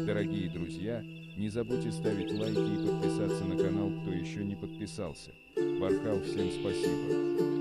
Дорогие друзья, не забудьте ставить лайки и подписаться на канал, кто еще не подписался. Бархал, всем спасибо.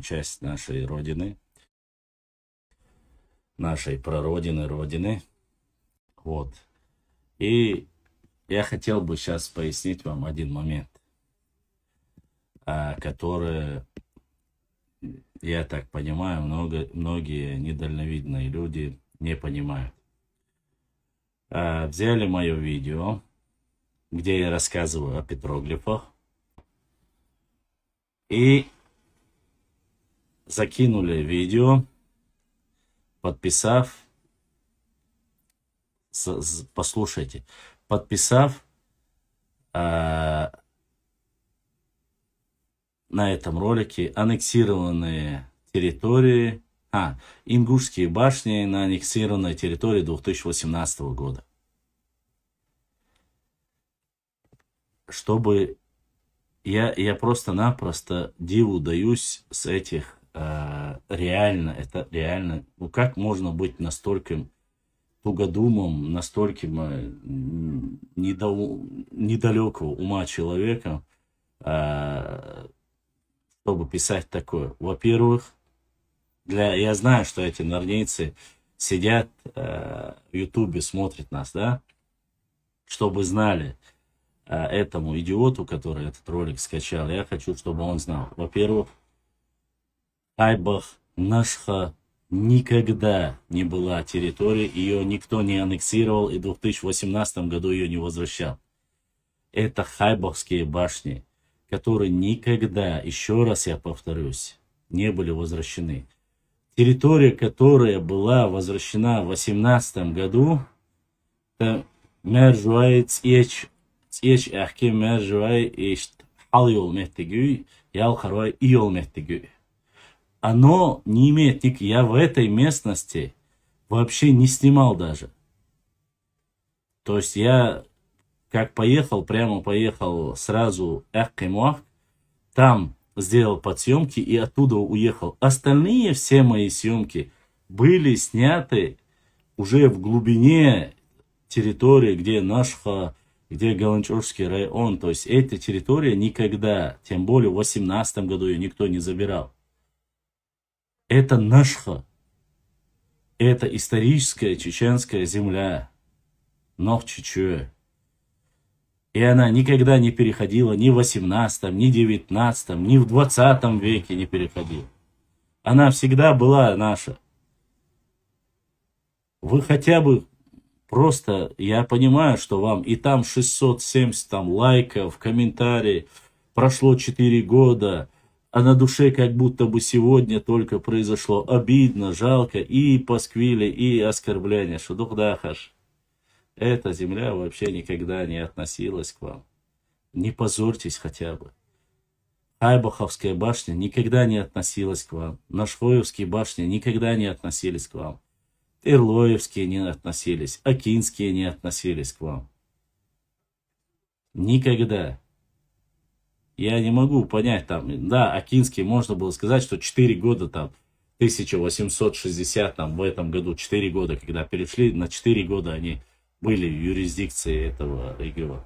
Часть нашей Родины, нашей прародины, Родины. Вот. И я хотел бы сейчас пояснить вам один момент, который, я так понимаю, многие недальновидные люди не понимают. Взяли мое видео, где я рассказываю о петроглифах, и закинули видео, подписав, послушайте, подписав на этом ролике аннексированные территории, Ингушские башни на аннексированной территории 2018 года. Чтобы я просто-напросто диву даюсь с этих. Реально, это реально, ну как можно быть настолько тугодумом, настолько недалекого ума человека, чтобы писать такое. Во-первых, я знаю, что эти норнейцы сидят в Ютубе, смотрят нас, да, чтобы знали этому идиоту, который этот ролик скачал, я хочу, чтобы он знал. Во-первых, Хайбах Нашха никогда не была территорией, ее никто не аннексировал и в 2018 году ее не возвращал. Это Хайбахские башни, которые никогда, еще раз я повторюсь, не были возвращены. Территория, которая была возвращена в 2018 году, это Мержуай Цеч Ахки Мержуай Ишт Халйол Меттигю, Ялхарвай Иол Меттигю. Оно не имеет я в этой местности вообще не снимал даже. То есть я как прямо поехал сразу Эхкемуах, там сделал подсъемки и оттуда уехал. Остальные все мои съемки были сняты уже в глубине территории, где Нашха, где Галанчорский район. То есть эта территория никогда, тем более в 2018 году ее никто не забирал. Это Нашха. Это историческая чеченская земля. Нохчичуэ. И она никогда не переходила ни в 18, ни в 19, ни в 20 веке не переходила. Она всегда была наша. Вы хотя бы Просто я понимаю, что вам и там 670 там, лайков, комментарий, прошло 4 года, а на душе как будто бы сегодня только произошло обидно, жалко, и пасквили, и оскорбления, что духдахаш. Эта земля вообще никогда не относилась к вам. Не позорьтесь хотя бы. Хайбаховская башня никогда не относилась к вам. Нашхоевские башни никогда не относились к вам. Ирлоевские не относились. Акинские не относились к вам. Никогда. Я не могу понять там. Да, Акинские можно было сказать, что 4 года там. 1860 там в этом году 4 года, когда перешли, на 4 года они были в юрисдикции этого региона.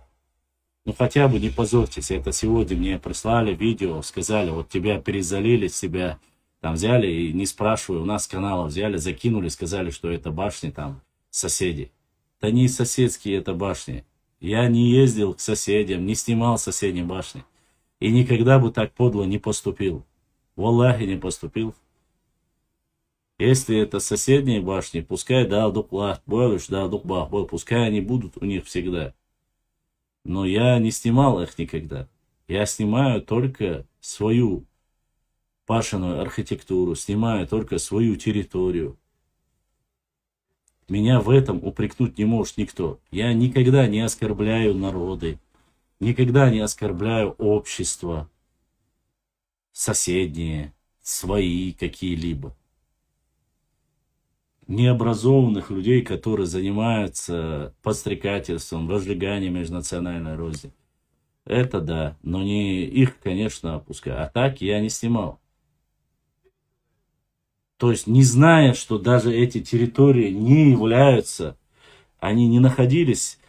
Ну хотя бы не позорьтесь, это сегодня мне прислали видео, сказали, вот тебя перезалили, себя там взяли и не спрашивая, у нас с канала взяли, закинули, сказали, что это башни там соседи. Да не соседские это башни. Я не ездил к соседям, не снимал соседние башни. И никогда бы так подло не поступил. Валлахи не поступил. Если это соседние башни, пускай да дуклах, да дукбах, пускай они будут у них всегда. Но я не снимал их никогда. Я снимаю только свою башенную архитектуру, снимаю только свою территорию. Меня в этом упрекнуть не может никто. Я никогда не оскорбляю народы, никогда не оскорбляю общество, соседние, свои какие-либо. Необразованных людей, которые занимаются подстрекательством, разжиганием межнациональной розни. Это да, но не их, конечно, опускаю. А так я не снимал. То есть, не зная, что даже эти территории не являются, они не находились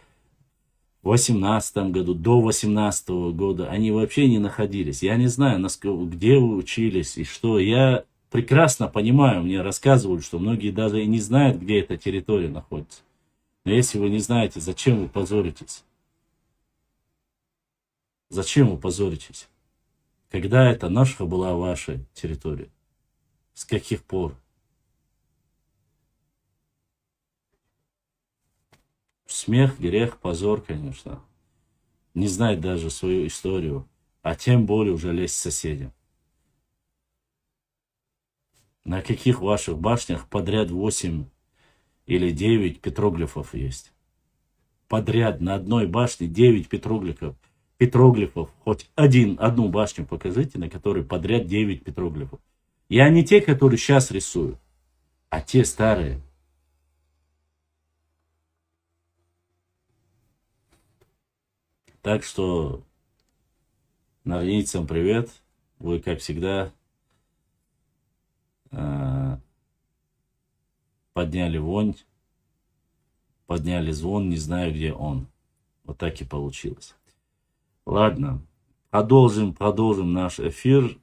в 18 году, до 18 года, они вообще не находились. Я не знаю, где вы учились и что. Я прекрасно понимаю, мне рассказывают, что многие даже и не знают, где эта территория находится. Но если вы не знаете, зачем вы позоритесь? Зачем вы позоритесь? Когда это наша была ваша территория? С каких пор? Смех, грех, позор, конечно. Не знать даже свою историю, а тем более уже лезть к соседям. На каких ваших башнях подряд 8 или 9 петроглифов есть? Подряд на одной башне 9 петроглифов. Хоть одну башню покажите, на которой подряд 9 петроглифов. Я не те, которые сейчас рисую, а те старые. Так что нарнийцам привет. Вы, как всегда, подняли вонь, подняли звон, не знаю, где он. Вот так и получилось. Ладно, продолжим наш эфир.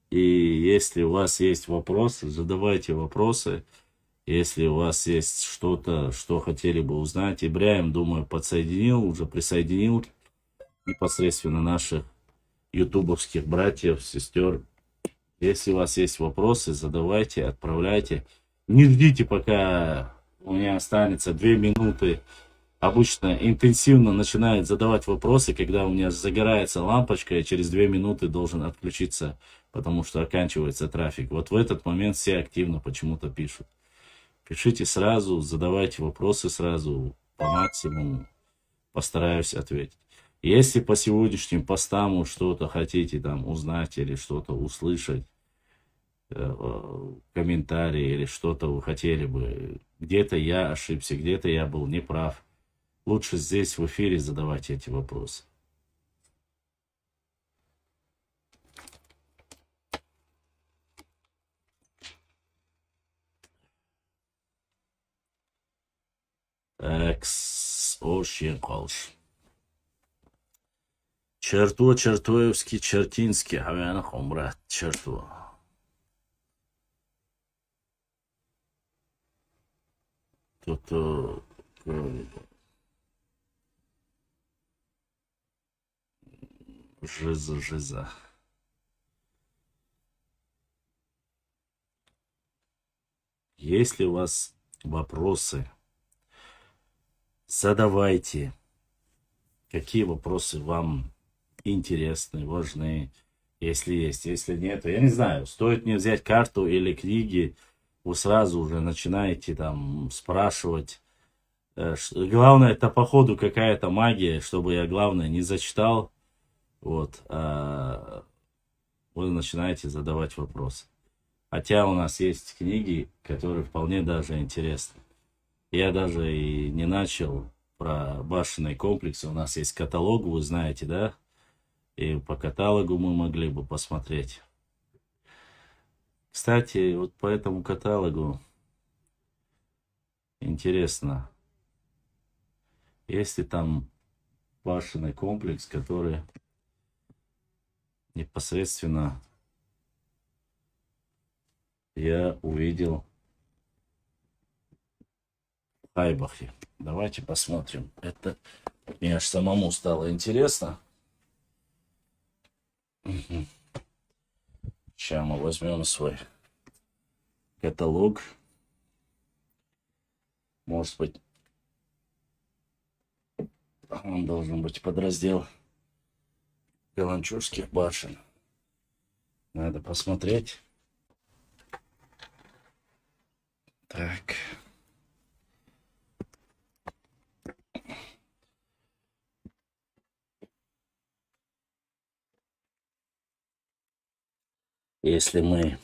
И если у вас есть вопросы, задавайте вопросы. Если у вас есть что-то, что хотели бы узнать, Ибраим, думаю, присоединил непосредственно наших ютубовских братьев, сестер. Если у вас есть вопросы, задавайте, отправляйте. Не ждите, пока у меня останется 2 минуты. Обычно интенсивно начинает задавать вопросы, когда у меня загорается лампочка, и через 2 минуты должен отключиться, потому что оканчивается трафик. Вот в этот момент все активно почему-то пишут. Пишите сразу, задавайте вопросы сразу, по максимуму. Постараюсь ответить. Если по сегодняшним постам что-то хотите там узнать или что-то услышать, комментарии или что-то вы хотели бы, где-то я ошибся, где-то я был неправ, лучше здесь в эфире задавать эти вопросы. Очень колш. Чертоевский, Чертинский, Хавянах, брат, черту. Тут жиза. Есть ли у вас вопросы Задавайте, какие вопросы вам интересны, важны, если есть. Если нет, то я не знаю, стоит мне взять карту или книги, вы сразу уже начинаете там спрашивать. Главное, это по ходу какая-то магия, чтобы я, главное, не зачитал. Вот, вы начинаете задавать вопросы. Хотя у нас есть книги, которые вполне даже интересны. Я даже и не начал про башенные комплексы. У нас есть каталог, вы знаете, да? И по каталогу мы могли бы посмотреть. Кстати, вот по этому каталогу интересно, есть ли там башенный комплекс, который непосредственно я увидел в Хайбахе. Давайте посмотрим. Это мне аж самому стало интересно. Сейчас мы возьмем свой каталог. Может быть, он должен быть подраздел Каланчурских башен. Надо посмотреть. Так. Если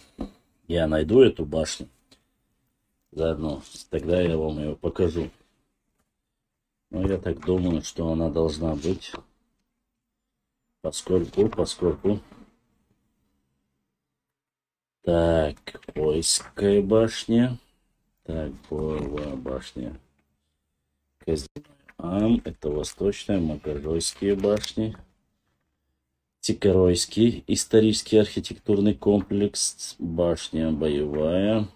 я найду эту башню заодно, тогда я вам ее покажу. Но я так думаю, что она должна быть, поскольку. Так, Ойская башня. Так, Боевая башня. Это восточная, Магаройские башни. Тикоройский исторический архитектурный комплекс, башня Боевая.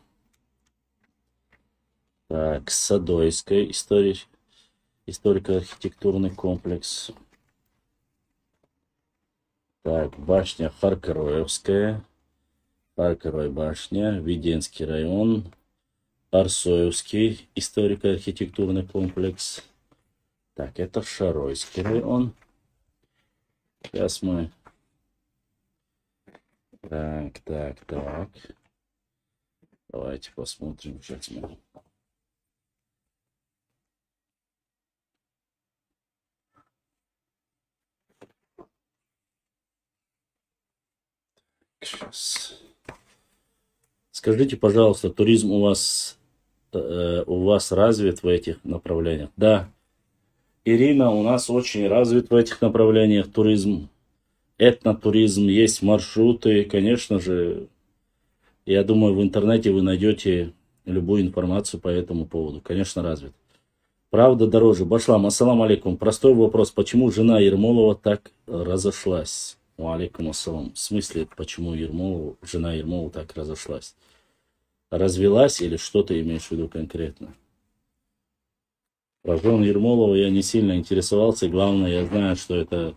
Так, Садойский историко-архитектурный комплекс. Так, башня Харкороевская, Харкорой башня, Веденский район, Арсоевский историко-архитектурный комплекс. Так, это Шаройский район. Сейчас мы... Так. Давайте посмотрим, сейчас мы... Сейчас. Скажите, пожалуйста, туризм у вас развит в этих направлениях? Да. Ирина, у нас очень развит в этих направлениях туризм. Этнотуризм, есть маршруты, конечно же. Я думаю, в интернете вы найдете любую информацию по этому поводу. Конечно, развит. Правда дороже. Башлам, ассаламу алейкум. Простой вопрос. Почему жена Ермолова так разошлась? Алейкум ассалам. В смысле, почему жена Ермолова так разошлась? Развелась или что ты имеешь в виду конкретно? Про жену Ермолова я не сильно интересовался. Главное, я знаю, что это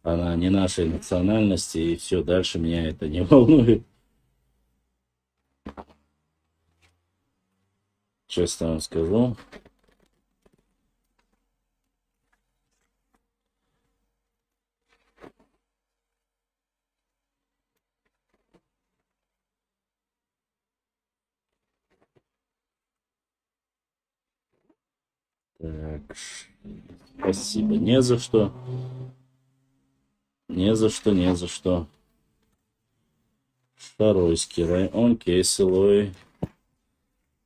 она не нашей национальности, и все, дальше меня это не волнует. Честно вам скажу. Так, спасибо. Не за что. Не за что. Шаройский район, Кейселой.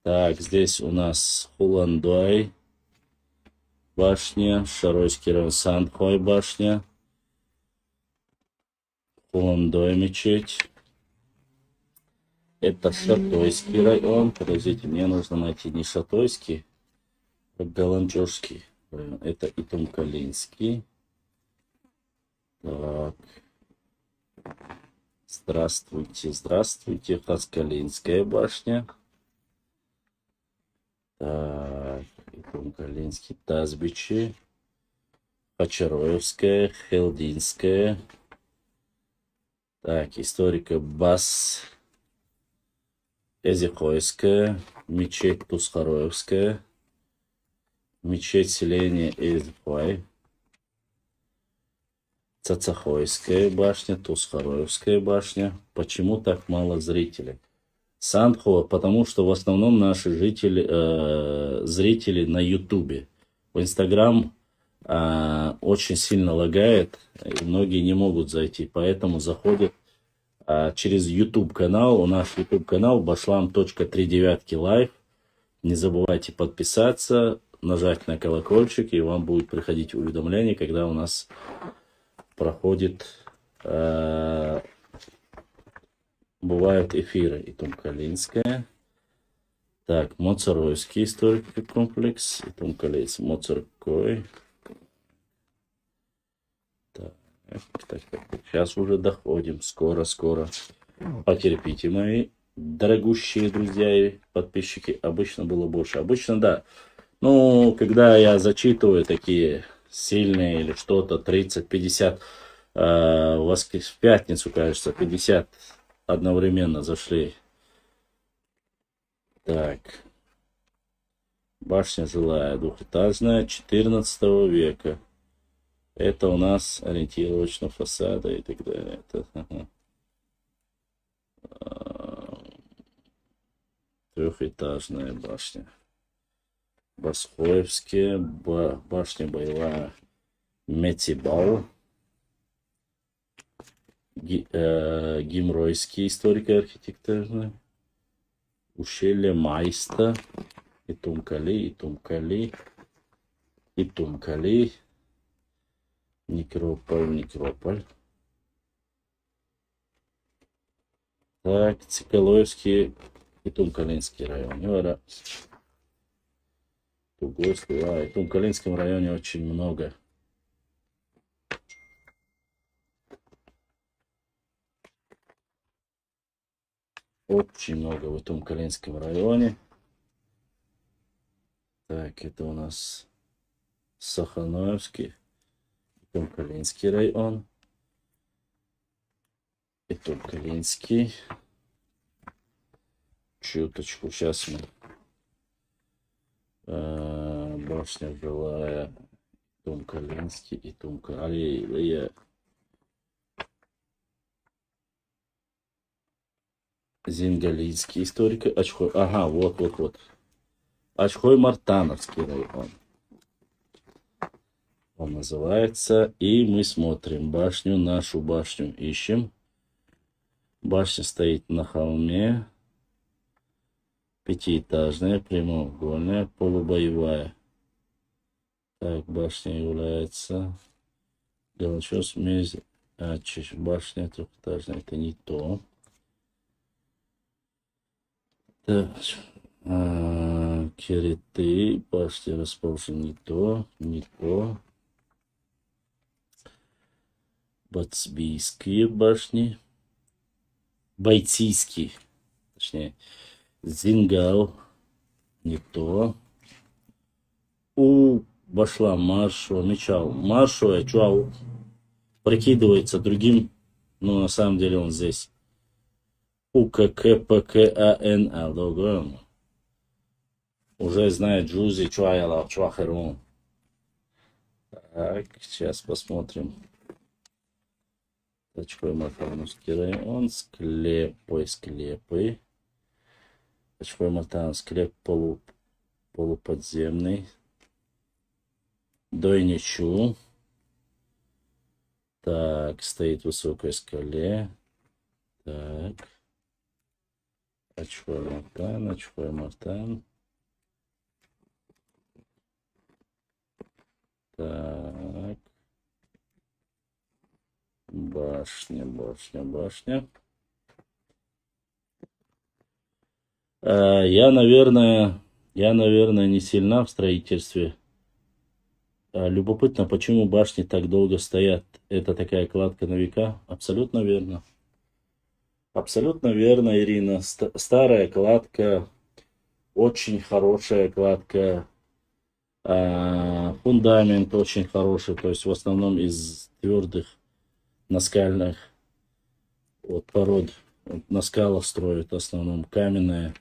Так, здесь у нас Хуландой башня, Шаройский район, Сандхой башня, Хуландой мечеть. Это Шатойский район. Подождите, мне нужно найти не Шатойский, а Галанчожский район. Это Итумкалинский. Так. Здравствуйте. Хаскалинская башня. Так, Итумкалинский, Тазбичи. Хачароевская, Хелдинская. Так, историка Бас. Эзихойская, мечеть Тусхароевская. мечеть селения Избай, Цацахойская башня, Тусхароевская башня. Почему так мало зрителей? Сандхо, потому что в основном наши зрители на Ютубе. В Инстаграм очень сильно лагает, и многие не могут зайти, поэтому заходят через YouTube канал. У нас YouTube канал bashlam.39 live. Не забывайте подписаться, нажать на колокольчик, и вам будет приходить уведомление, когда у нас проходит, бывают эфиры. И Тумкалинская. Так, Моцаровский историко комплекс. И Тумкалец Моцаркой. Так. Сейчас уже доходим. Скоро. Потерпите, мои дорогущие друзья и подписчики. Обычно было больше. Обычно, да. Ну, когда я зачитываю такие сильные или что-то, 30-50, в пятницу, кажется, 50 одновременно зашли. Так. Башня жилая, двухэтажная, 14 века. Это у нас ориентировочно фасада и так далее. Трехэтажная башня. Басхоевские, башня боевая Метибал. Гимройский историко-архитектурный. Ущелье Майста. И Тумкали. Некрополь. Так, Цикалоевский и Тумкалинский район. Тугойский, и в Тумкалинском районе очень много. Очень много в Тумкалинском районе. Так, это у нас Саханоевский, Тумкалинский район. И Тумкалинский. Чуточку, сейчас мы. Башня жилая, Тумкалинский и Тумкалия. Зингалийский историк. Ага, вот. Ачхой-Мартановский район. Он называется. И мы смотрим башню, нашу башню ищем. Башня стоит на холме. Пятиэтажная, прямоугольная, полубоевая. Так, башня является Галачос башня трехэтажная. Это не то. Так, Кереты, башня расположена не то. Бацбийские башни. Бойцийский, точнее. Зингал, не то. У Башла Маршо, Мечал. Маршо, Чуау прикидывается другим, но на самом деле он здесь. УККПКАН. Уже знает Джузи, Чуаяла, Чуахерун. Так, сейчас посмотрим. Точкой Матановский район, склепы. Точкой Матан, склеп полуподземный. Дойничу. Так, стоит в высокой скале. Так. Очкой Мартан. Так. Башня. Я, наверное, не сильна в строительстве. Любопытно, почему башни так долго стоят. Это такая кладка на века? Абсолютно верно. Абсолютно верно, Ирина. Старая кладка, очень хорошая кладка. Фундамент очень хороший, то есть в основном из твердых наскальных пород. На скалах строят в основном каменные.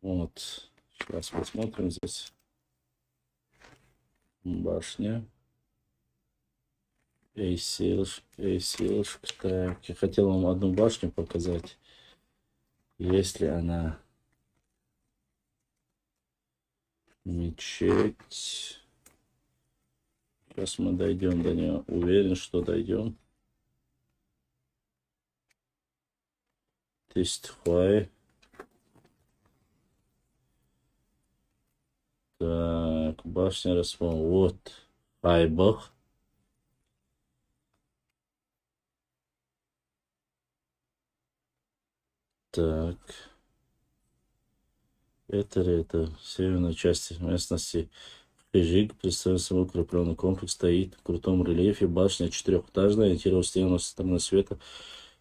Вот. Сейчас посмотрим здесь. Башня. Эйсилш. Так, я хотел вам одну башню показать. Если она... Мечеть. Сейчас мы дойдем до нее. Уверен, что дойдем. Тестхуай. Так, башня Расмон. Вот. Хайбах. Так. Это в северной части местности Хижик представляет собой укрепленный комплекс, стоит в крутом рельефе. Башня четырехэтажная, ориентирована стену со стороны света,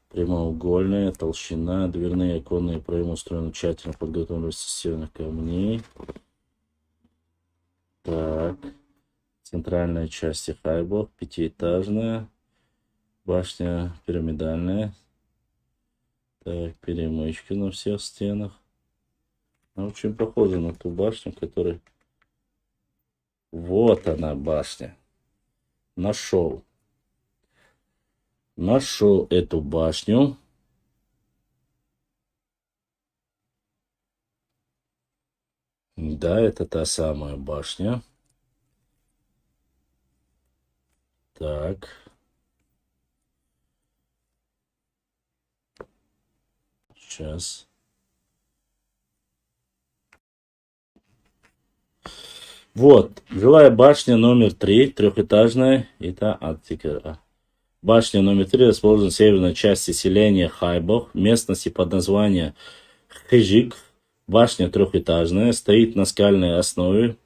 прямоугольная, толщина, дверные оконные проемы устроены тщательно, подготовлены из северных камней. Так, центральная часть Хайбах, пятиэтажная, башня пирамидальная. Так, перемычки на всех стенах. Очень похоже на ту башню, которая... Вот она, башня. Нашел эту башню. Да, это та самая башня. Так. Сейчас. Вот, жилая башня номер 3, трехэтажная, это Аттика. Башня номер 3 расположена в северной части селения Хайбах, местности под названием Хижик. Башня трехэтажная, стоит на скальной основе,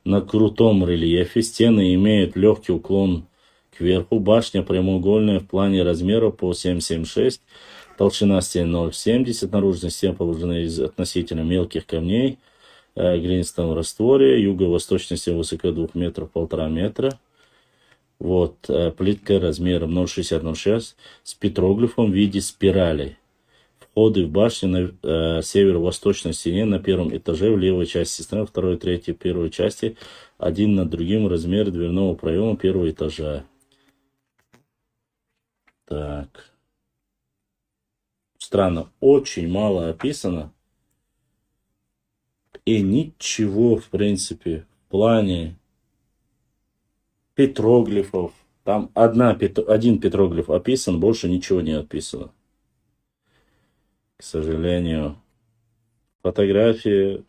на крутом рельефе. Стены имеют легкий уклон кверху. Башня прямоугольная в плане размеров по 7,76. Толщина стен 0,70. Наружные стены положены из относительно мелких камней. Глинистом растворе, юго-восточная стена высоко 2 метров, 1,5 метра. Вот, плитка размером 0,60-0,6 с петроглифом в виде спирали. Входы в башню на северо-восточной стене на первом этаже в левой части стены, второй, третьей, первой части, один над другим размер дверного проема первого этажа. Так. Странно, очень мало описано. И ничего, в принципе, в плане петроглифов. Там один петроглиф описан, больше ничего не описано. К сожалению, фотографии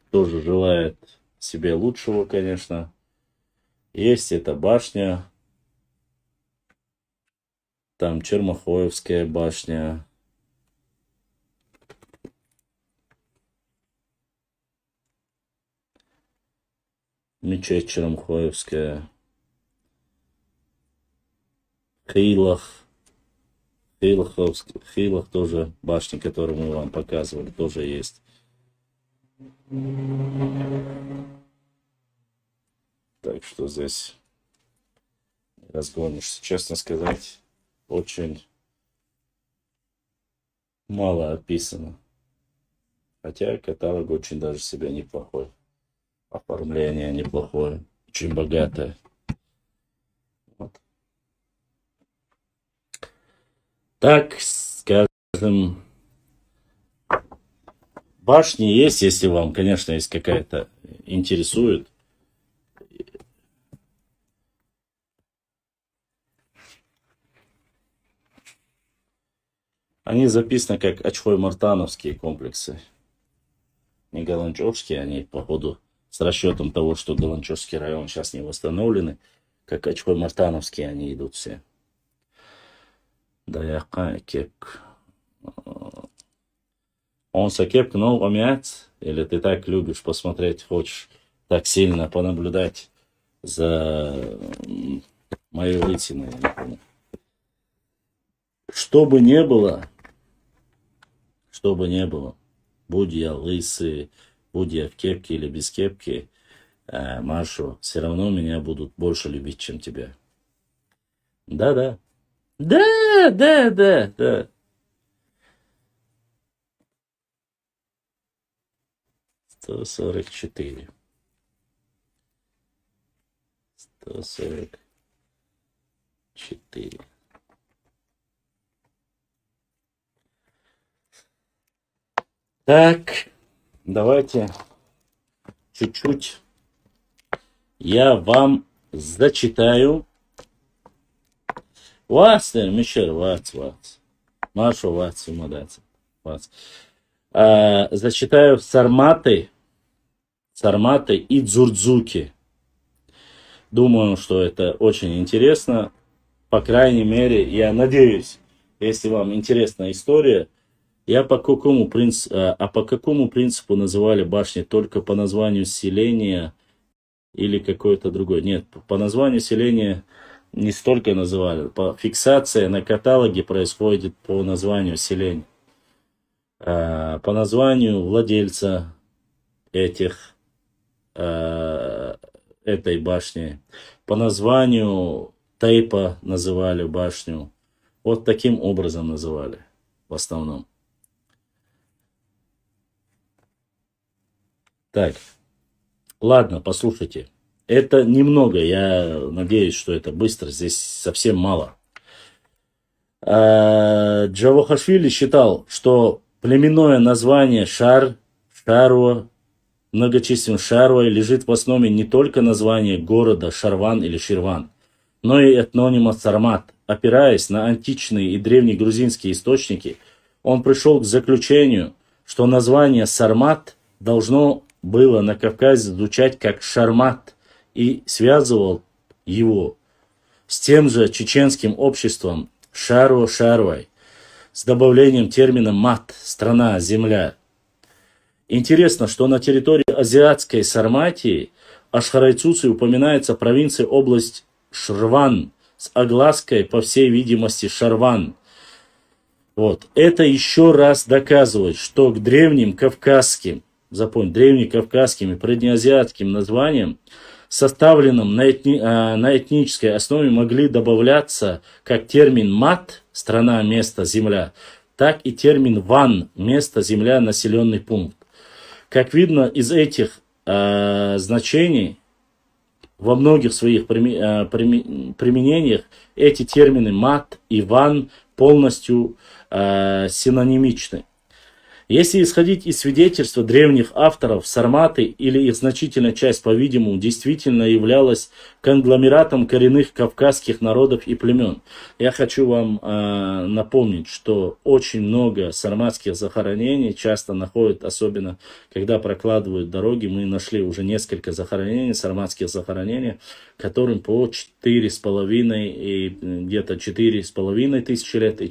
тоже желает себе лучшего, конечно. Есть эта башня. Там Чермахоевская башня. Мечеть Чермахоевская. Хейлах тоже башня, которую мы вам показывали, тоже есть. Так что здесь разгонишься. Честно сказать, очень мало описано. Хотя каталог очень даже себе неплохой. Оформление неплохое, очень богатое. Вот. Так, скажем, башни есть, если вам, конечно, есть какая-то интересует. Они записаны как Очхой-Мартановские комплексы. Не Галанчевские, они, походу, с расчетом того, что Галанчевский район сейчас не восстановлены, как Очхой-Мартановские они идут все. Да, я кепк. Он сакепк, но умеет? Или ты так любишь посмотреть, хочешь так сильно понаблюдать за моей лысиной? Я не помню. Что бы ни было, будь я лысый, будь я в кепке или без кепки, Машу, все равно меня будут больше любить, чем тебя. Да. 144. 144. Так, давайте чуть-чуть я вам зачитаю. Вац, Мишель, вац. Машу, вац, умадаться. Зачитаю сарматы и дзурдзуки. Думаю, что это очень интересно. По крайней мере, я надеюсь, если вам интересна история, по какому принципу называли башни? Только по названию селения или какое-то другое? Нет, по названию селения не столько называли. Фиксация на каталоге происходит по названию селения. По названию владельца этой башни. По названию тейпа называли башню. Вот таким образом называли в основном. Так, ладно, послушайте. Это немного, я надеюсь, что это быстро, здесь совсем мало. Джавахашвили считал, что племенное название Шаруа, многочисленным Шаруа, лежит в основе не только названия города Шарван или Ширван, но и этнонима Сармат. Опираясь на античные и древнегрузинские источники, он пришел к заключению, что название Сармат должно было на Кавказе звучать как Шармат, и связывал его с тем же чеченским обществом Шаруа-Шаруай, с добавлением термина мат, страна, земля. Интересно, что на территории азиатской Сарматии Ашхарайцуци упоминается провинция область Шрван с оглаской, по всей видимости, Шарван. Вот. Это еще раз доказывает, что к древним кавказским, древнекавказским и преднеазиатским названиям, составленным на этнической основе, могли добавляться как термин «мат» – страна, место, земля, так и термин «ван» – место, земля, населенный пункт. Как видно из этих значений, во многих своих применениях эти термины «мат» и «ван» полностью синонимичны. Если исходить из свидетельства древних авторов, сарматы или их значительная часть, по-видимому, действительно являлась конгломератом коренных кавказских народов и племен. Я хочу вам напомнить, что очень много сарматских захоронений часто находят, особенно когда прокладывают дороги. Мы нашли уже несколько сарматских захоронений, которым по 4,5 и где-то 4,5 тысячи лет и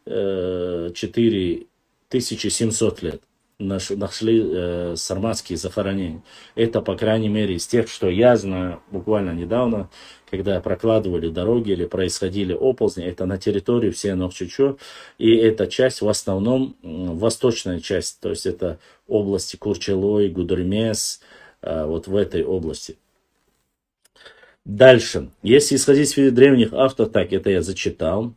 4700 лет нашли сарматские захоронения. Это, по крайней мере, из тех, что я знаю буквально недавно, когда прокладывали дороги или происходили оползни. Это на территории Всенок-Чучо. И эта часть в основном восточная часть, то есть это области Курчелой, Гудермес, вот в этой области. Дальше. Если исходить из древних авторов, так, это я зачитал.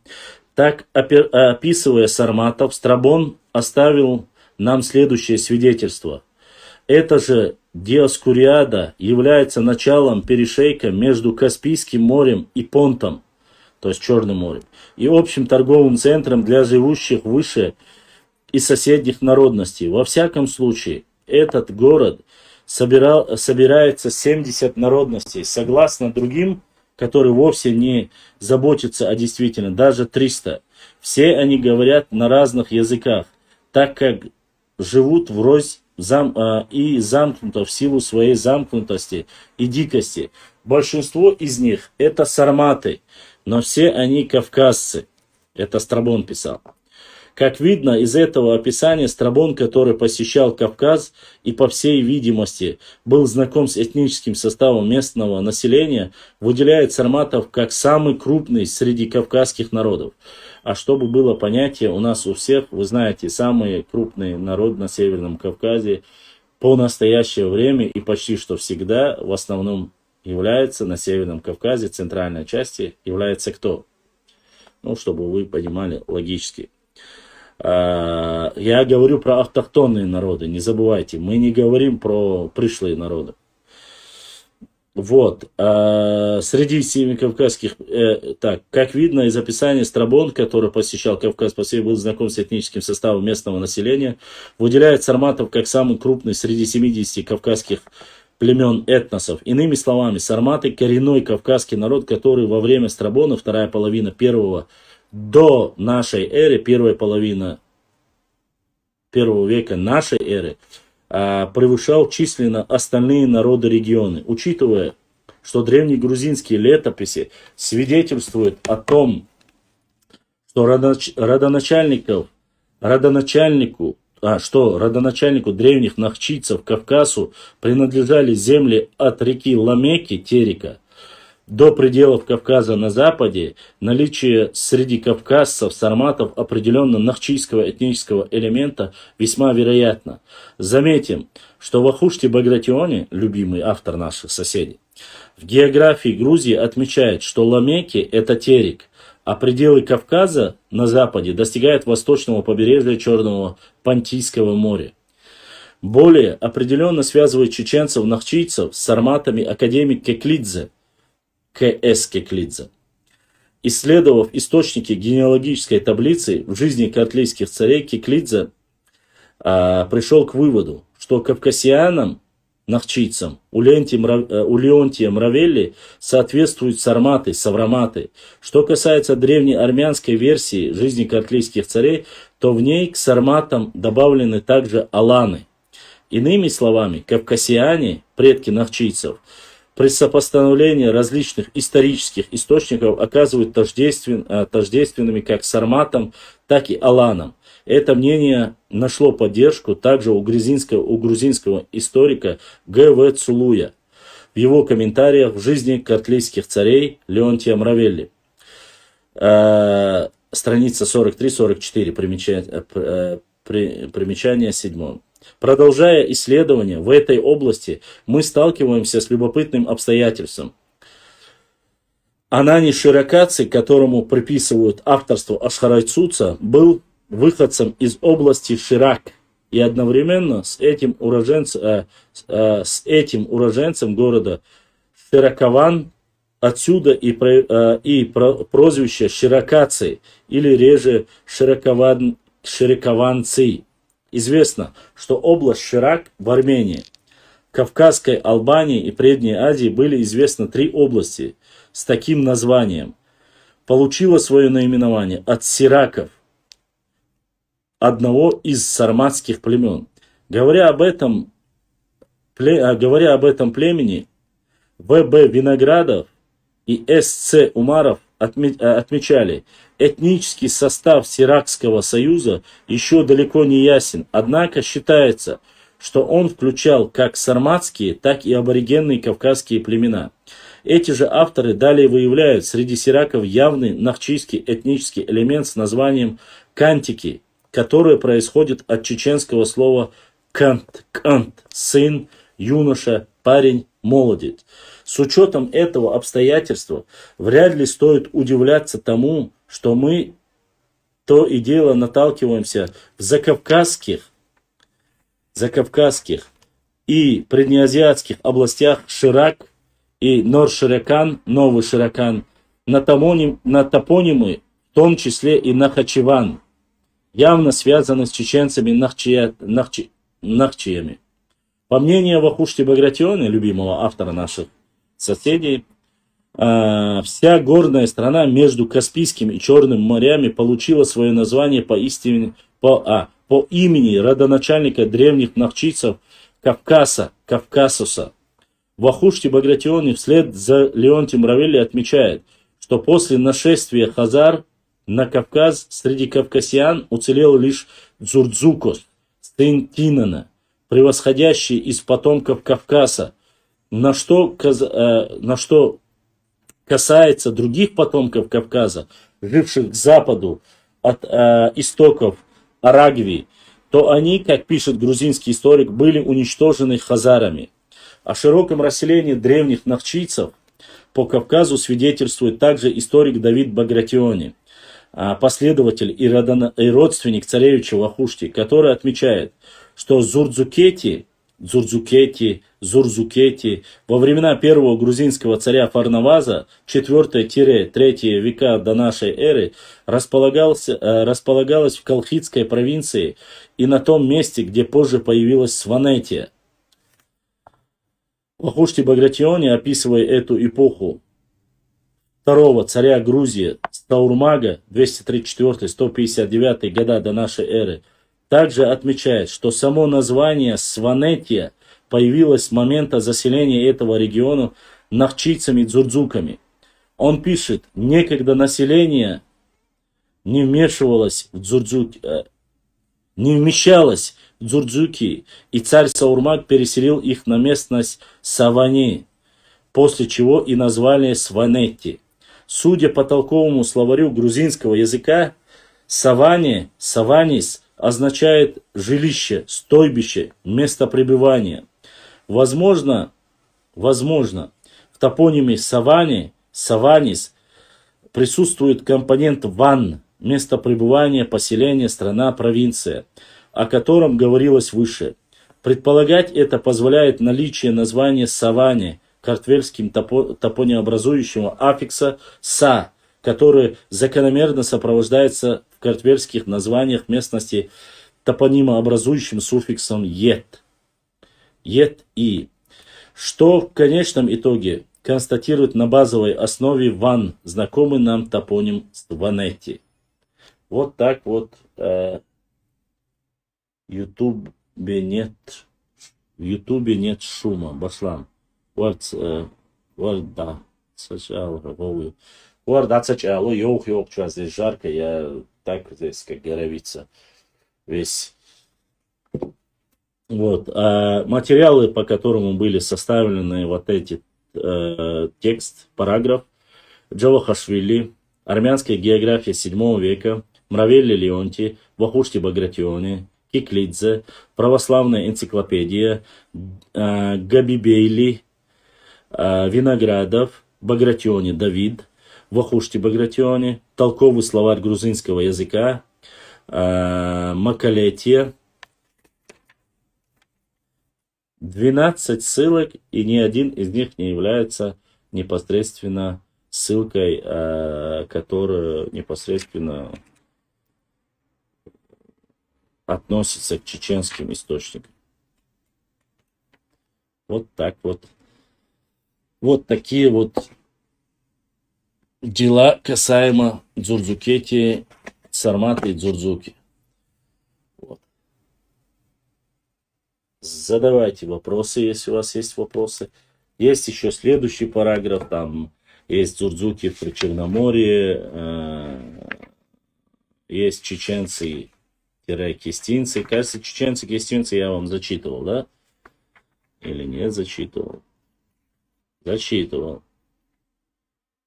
Так, описывая сарматов, Страбон оставил нам следующее свидетельство. Это же Диоскуриада является началом перешейка между Каспийским морем и Понтом, то есть Черным морем, и общим торговым центром для живущих выше и соседних народностей. Во всяком случае, этот город собирается 70 народностей, согласно другим, которые вовсе не заботятся о действительно, даже 300. Все они говорят на разных языках, так как живут врозь и замкнуто в силу своей замкнутости и дикости. Большинство из них это сарматы, но все они кавказцы. Это Страбон писал. Как видно из этого описания, Страбон, который посещал Кавказ и, по всей видимости, был знаком с этническим составом местного населения, выделяет сарматов как самый крупный среди кавказских народов. А чтобы было понятие, у нас у всех, вы знаете, самый крупный народ на Северном Кавказе по настоящее время и почти что всегда в основном является на Северном Кавказе, центральной части, является кто? Ну, чтобы вы понимали логически. Я говорю про автохтонные народы, не забывайте, мы не говорим про пришлые народы. Вот, среди семикавказских, так, как видно из описания, Страбон, который посещал Кавказ, по всей был знаком с этническим составом местного населения, выделяет сарматов как самый крупный среди 70 кавказских племен этносов. Иными словами, сарматы – коренной кавказский народ, который во время Страбона, вторая половина первого до нашей эры, первая половина первого века нашей эры, превышал численно остальные народы региона. Учитывая, что древнегрузинские летописи свидетельствуют о том, что родоначальнику древних нахчийцев Кавказу принадлежали земли от реки Ламеки, Терека, до пределов Кавказа на западе, наличие среди кавказцев, сарматов определенно нахчийского этнического элемента весьма вероятно. Заметим, что Вахушти Багратиони, любимый автор наших соседей, в географии Грузии отмечает, что Ламеки – это Терек, а пределы Кавказа на западе достигают восточного побережья Черного Понтийского моря. Более определенно связывает чеченцев-нахчийцев с сарматами академик Кеклидзе, К.С. Кеклидзе. Исследовав источники генеалогической таблицы в жизни картлийских царей, Кеклидзе пришел к выводу, что кавкасианам, нахчийцам, у Леонтия Мравелли соответствуют сарматы, савраматы. Что касается древней армянской версии жизни картлийских царей, то в ней к сарматам добавлены также аланы. Иными словами, кавкасиане, предки нахчийцев, при сопоставлении различных исторических источников оказывают тождественными как сарматам, так и аланам. Это мнение нашло поддержку также у грузинского историка Г.В. Цулуя в его комментариях в жизни картлийских царей Леонтия Мравелли. Страница 43-44, примечание 7. Продолжая исследования в этой области, мы сталкиваемся с любопытным обстоятельством. Анани Ширакаци, которому приписывают авторство Ашхарайцуца, был выходцем из области Ширак и одновременно с этим уроженцем города Ширакован, отсюда и прозвище Ширакаци или реже Ширакованцы. Известно, что область Ширак в Армении, Кавказской Албании и Предней Азии были известны 3 области с таким названием. Получила свое наименование от сираков, одного из сарматских племен. Говоря об этом племени, В.Б. Виноградов и С.Ц. Умаров отмечали, этнический состав Сиракского союза еще далеко не ясен, однако считается, что он включал как сарматские, так и аборигенные кавказские племена. Эти же авторы далее выявляют среди сираков явный нахчийский этнический элемент с названием кантики, которое происходит от чеченского слова кант, сын, юноша, парень, молодец. С учетом этого обстоятельства вряд ли стоит удивляться тому, что мы то и дело наталкиваемся в закавказских и преднеазиатских областях Ширак и Нор-Ширакан, Новый Ширакан, на топонимы, в том числе и Нахачеван, явно связаны с чеченцами нахчиями. По мнению Вахушти Багратиона, любимого автора наших соседей, вся горная страна между Каспийским и Черным морями получила свое название по имени родоначальника древних нахчийцев Кавкасуса. Вахушти Багратион вслед за Леонтием Мравелли отмечает, что после нашествия хазар на Кавказ среди кавкасиан уцелел лишь Дзурдзукос, сын Тинана, превосходящий из потомков Кавказа. На что касается других потомков Кавказа, живших к западу от истоков Арагвии, то они, как пишет грузинский историк, были уничтожены хазарами. О широком расселении древних нахчийцев по Кавказу свидетельствует также историк Давид Багратиони. последователь и родственник царевича Вахушти, который отмечает, что Зурзукети во времена первого грузинского царя Фарнаваза 4-3 века до нашей эры располагалась в Колхидской провинции и на том месте, где позже появилась Сванетия. Вахушти Багратиони, описывая эту эпоху второго царя Грузии Стаурмага 234-159 года до нашей эры, также отмечает, что само название Сванетия появилось с момента заселения этого региона нахчийцами-дзурдзуками. Он пишет, некогда население не вмешивалось в дзурдзуки, и царь Саурмаг переселил их на местность Савани, после чего и назвали Сванетти. Судя по толковому словарю грузинского языка, Саванис означает жилище, стойбище, место пребывания. Возможно, в топониме Саванис присутствует компонент ван, место пребывания, поселение, страна, провинция, о котором говорилось выше. Предполагать это позволяет наличие названия Савани, картвельским топониобразующего аффикса «са», который закономерно сопровождается в картвельских названиях местности топонимообразующим суффиксом «ет». «Ет-и», что в конечном итоге констатирует на базовой основе «ван», знакомый нам топоним «Сванетти». Вот так вот в Ютубе нет шума. Башлам. Да, сначала что здесь жарко, я так здесь, как говорится, весь. Вот. А материалы, по которому были составлены вот эти текст, параграф, Джавахашвили, армянская география 7 века, Мравелли Леонти, Вахушти Багратиони, Киклидзе, православная энциклопедия, Габибейли, Виноградов, Багратиони Давид, Вахушти Багратиони, толковый словарь грузинского языка, Макалетия, 12 ссылок, и ни один из них не является непосредственно ссылкой, которая непосредственно относится к чеченским источникам. Вот так вот. Вот такие вот дела касаемо Дзурдзукети, Сарматы и Дзурдзуки. Вот. Задавайте вопросы, если у вас есть вопросы. Есть еще следующий параграф, там есть Дзурдзуки в Причерноморье, есть чеченцы-кистинцы. Кажется, чеченцы-кистинцы я вам зачитывал, да? Или нет, зачитывал?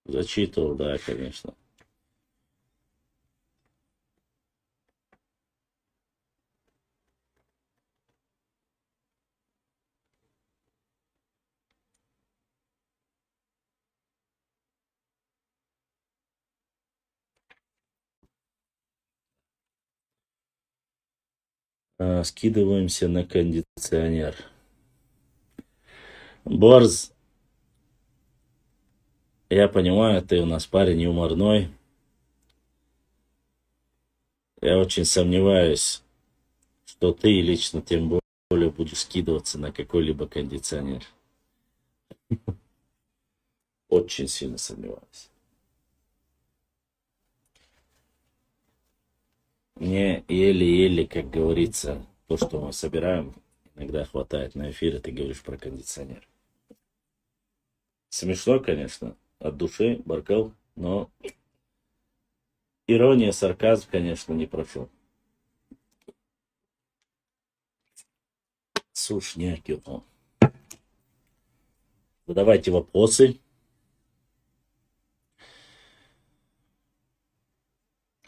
Зачитывал, да, конечно. Скидываемся на кондиционер. Борз, я понимаю, ты у нас парень юморной. Я очень сомневаюсь, что ты лично тем более будешь скидываться на какой-либо кондиционер. Очень сильно сомневаюсь. Мне еле-еле, как говорится, то, что мы собираем, иногда хватает на эфир, и ты говоришь про кондиционер. Смешно, конечно, от души, Баркал, но ирония, сарказм, конечно, не прошу. Сушняки. Задавайте вопросы.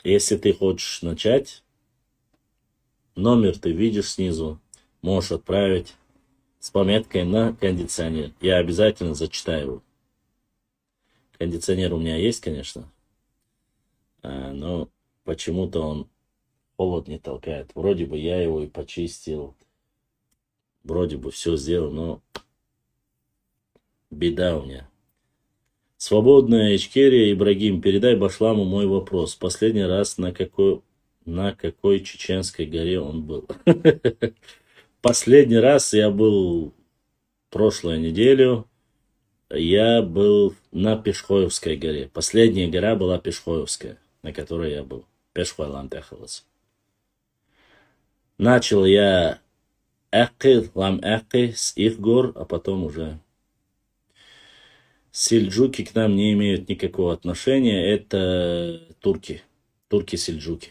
Если ты хочешь начать, номер ты видишь снизу, можешь отправить с пометкой на кондиционер. Я обязательно зачитаю его. Кондиционер у меня есть, конечно, но почему-то он холод не толкает. Вроде бы я его и почистил, вроде бы все сделал, но беда у меня. Свободная Ичкерия, Ибрагим, передай Башламу мой вопрос. Последний раз на какой чеченской горе он был? Последний раз я был прошлую неделю. Я был на Пешхоевской горе. Последняя гора была Пешхоевская, на которой я был. Пешхойлан Техалас. Начал я Лам Экки с их гор, а потом уже... Сельджуки к нам не имеют никакого отношения. Это турки. Турки-сельджуки.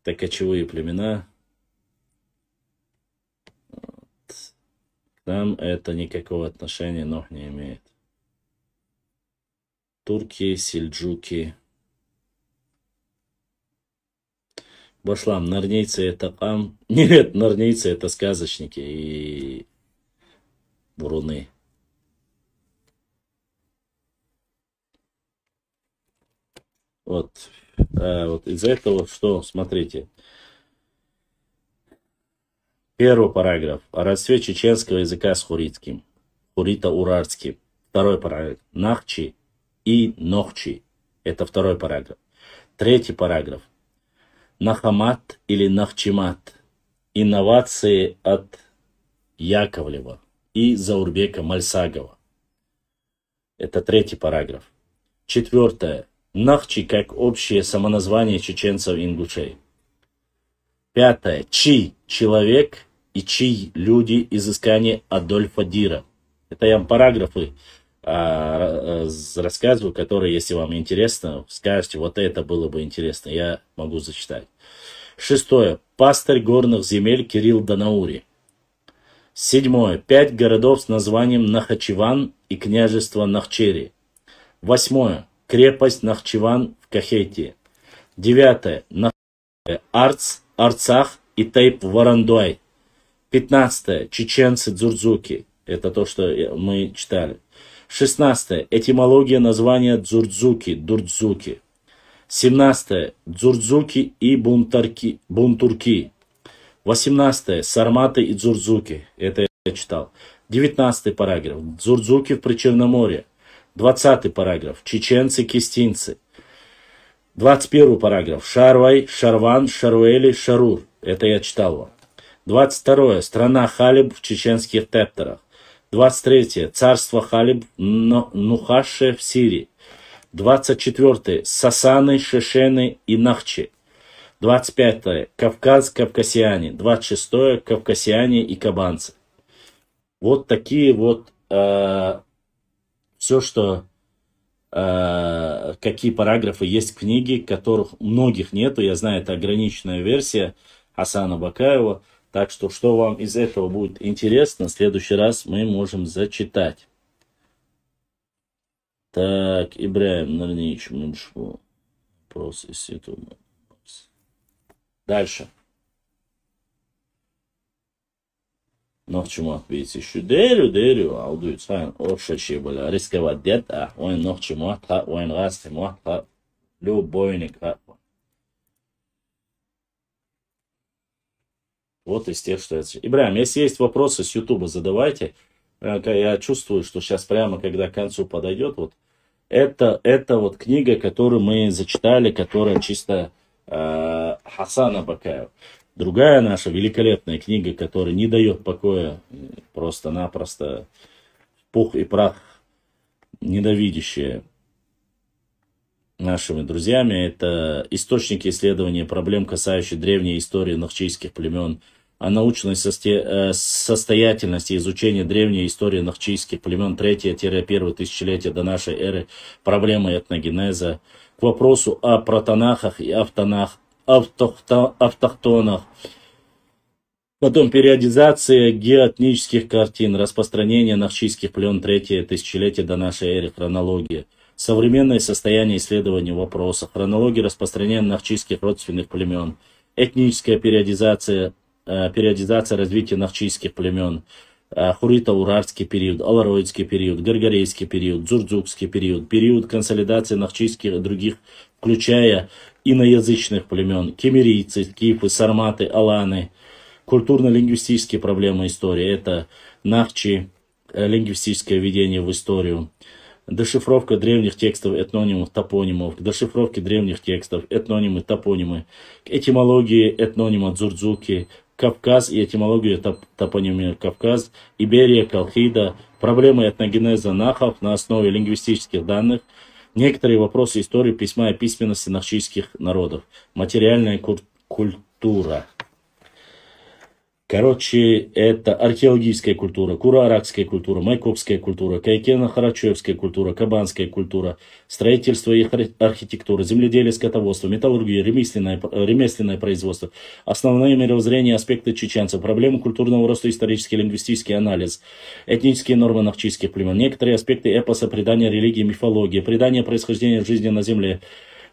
Это кочевые племена. К нам это никакого отношения не имеет. Турки, сельджуки. Башлам, нарнийцы это кам. Нет, нарнийцы это сказочники и вруны. Вот из-за этого что? Смотрите. Первый параграф. О родстве чеченского языка с хуритским. Хурита-урарским. Второй параграф. Нахчи и Нохчи. Это второй параграф. Третий параграф. Нахамат или Нахчимат. Инновации от Яковлева и Заурбека Мальсагова. Это третий параграф. Четвертое. Нахчи как общее самоназвание чеченцев и ингушей. Пятое. Чи – человек и чи – люди, изыскание Адольфа Дира. Это я вам параграфы рассказываю, которые, если вам интересно, скажете, вот это было бы интересно, я могу зачитать. Шестое. Пастырь горных земель Кирилл Данаури. Седьмое. 5 городов с названием Нахачеван и княжество Нахчери. Восьмое. Крепость Нахчеван в Кахетии. 9. Арцах и Тейп Варандуай. 15. Чеченцы Дзурдзуки. Это то, что мы читали. 16. Этимология названия Дзурдзуки. Дурдзуки. 17. Дзурдзуки и Бунтурки. 18. Сарматы и Дзурдзуки. Это я читал. 19 параграф. Дзурдзуки в Причерноморье. 20 параграф. Чеченцы-кистинцы. 21 параграф. Шарвай, Шарван, Шаруэли, Шарур. Это я читал вам. 22. Страна Халиб в чеченских тептерах. 23. Царство Халиб Нухаше в Сирии. 24. Сасаны, Шешены и Нахчи. 25. Кавказ, Кавкасиане. 26. Кавкасиане и Кабанцы. Вот такие вот... все, что какие параграфы есть в книге, которых многих нету. Я знаю, это ограниченная версия Хасана Бакаева. Так что вам из этого будет интересно, в следующий раз мы можем зачитать. Так, Ибраим Нарнич, вопрос из YouTube. Дальше. Нохчимат бейт еще дерю, аудует сан оршачи была рисковать дета, он нохчимат, он растимат, любойник. Вот из тех, что я... Ибраим, если есть вопросы с Ютуба, задавайте. Я чувствую, что сейчас прямо, когда к концу подойдет, вот это вот книга, которую мы зачитали, которая чисто Хасана Бакаева. Другая наша великолепная книга, которая не дает покоя просто-напросто пух и прах, ненавидящая нашими друзьями, это источники исследования проблем, касающихся древней истории нахчийских племен, о научной состоятельности изучения древней истории нахчийских племен 3-1 тысячелетия до нашей эры, проблемы этногенеза, к вопросу о протонахах и автохтонах, потом периодизация геоэтнических картин, распространение нахчийских племен 3 тысячелетия до нашей эры, хронология, современное состояние исследования вопроса, хронология распространения нахчийских родственных племен, этническая периодизация развития нахчийских племен, Хурита-Урарский период, Алароидский период, Гаргарейский период, Дзурдзукский период, период консолидации нахчийских и других, включая иноязычных племен, кемерийцы, скифы, сарматы, аланы, культурно-лингвистические проблемы истории, это нахчи, лингвистическое введение в историю, дешифровка древних текстов, этнонимов, топонимов, к дешифровке древних текстов, этнонимы, топонимы, к этимологии этнонима Дзурдзуки, Кавказ и этимологию топонимии Кавказ, Иберия, Колхида, проблемы этногенеза нахов на основе лингвистических данных, некоторые вопросы истории письма и письменности нахчийских народов, материальная культура. Короче, это археологическая культура, кура-аракская культура, майкопская культура, кайкено-харачевская культура, кабанская культура, строительство и архитектура, земледелие, скотоводство, металлургия, ремесленное производство, основные мировоззрения, аспекты чеченцев, проблемы культурного роста, исторический, лингвистический анализ, этнические нормы нахчийских племен, некоторые аспекты эпоса, предания религии, мифологии, предания происхождения жизни на земле,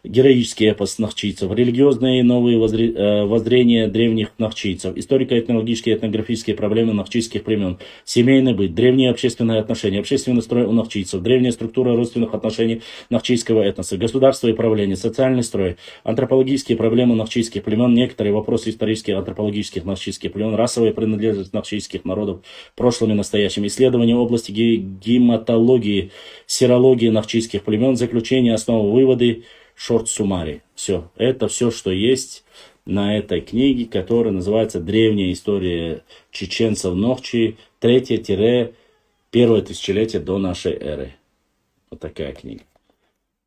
героический эпос нахчийцев, религиозные и новые воззрения древних нахчийцев, историко-этнологические и этнографические проблемы нахчийских племен, семейный быт, древние общественные отношения, общественный строй у нахчийцев, древняя структура родственных отношений нахчийского этноса, государство и правление, социальный строй, антропологические проблемы нахчийских племен, некоторые вопросы исторических антропологических нахчийских племен, расовая принадлежность нахчийских народов, прошлым и настоящим, исследования области гематологии, серологии нахчийских племен, заключение, основы, выводы, шорт-суммари. Все. Это все, что есть на этой книге, которая называется «Древняя история чеченцев Нохчи, 3-1 тысячелетие до нашей эры». Вот такая книга.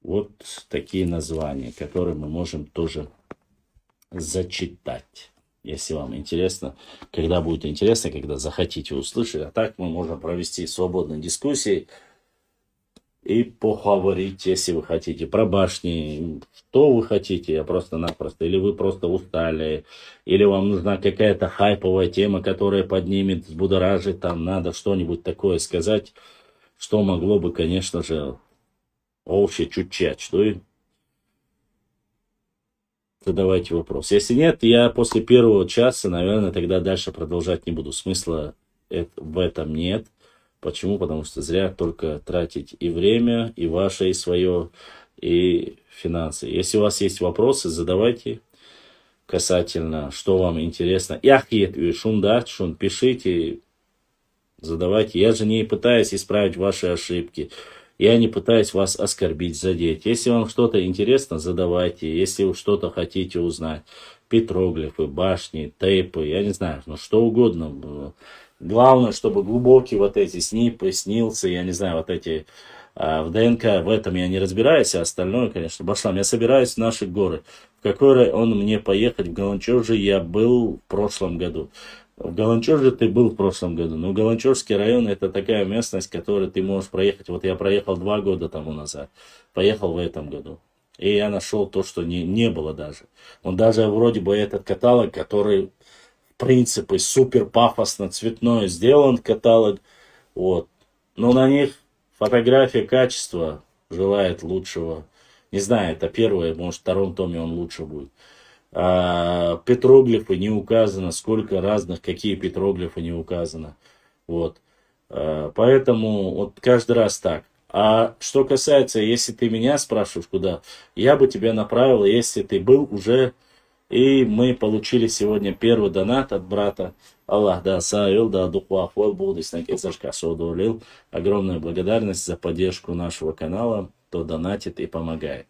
Вот такие названия, которые мы можем тоже зачитать. Если вам интересно, когда будет интересно, когда захотите услышать. А так мы можем провести свободные дискуссии и поговорить, если вы хотите, про башни, что вы хотите, просто-напросто, или вы просто устали, или вам нужна какая-то хайповая тема, которая поднимет, взбудоражит, там надо что-нибудь такое сказать, что могло бы, конечно же, вообще чуть-чуть, что и задавайте вопрос. Если нет, я после первого часа, наверное, тогда дальше продолжать не буду, смысла в этом нет. Почему? Потому что зря только тратить и время, и ваше, и свое, и финансы. Если у вас есть вопросы, задавайте касательно, что вам интересно. Пишите, задавайте. Я же не пытаюсь исправить ваши ошибки. Я не пытаюсь вас оскорбить, задеть. Если вам что-то интересно, задавайте. Если вы что-то хотите узнать. Петроглифы, башни, тейпы, я не знаю, что угодно. Главное, чтобы глубокие вот эти снипы, снился, я не знаю, вот эти в ДНК, в этом я не разбираюсь, а остальное, конечно, Башлам. Я собираюсь в наши горы, в которые он мне поехать. В Галанчорже я был в прошлом году. В Галанчорже ты был в прошлом году, но Галанчорский район это такая местность, которую ты можешь проехать. Вот я проехал 2 года тому назад, поехал в этом году. И я нашел то, что не было даже. Он даже вроде бы этот каталог, который... принципы супер пафосно цветной сделан каталог, вот, но на них фотография, качество желает лучшего, не знаю, это первое, может, в 2-м томе он лучше будет. Петроглифы не указано, сколько разных, какие петроглифы не указано, вот, поэтому вот каждый раз так. А что касается, если ты меня спрашиваешь, куда, я бы тебя направил, если ты был уже. И мы получили сегодня первый донат от брата. Аллах да саил, да духвахвал, буддиснак изашка содолил. Огромная благодарность за поддержку нашего канала, кто донатит и помогает.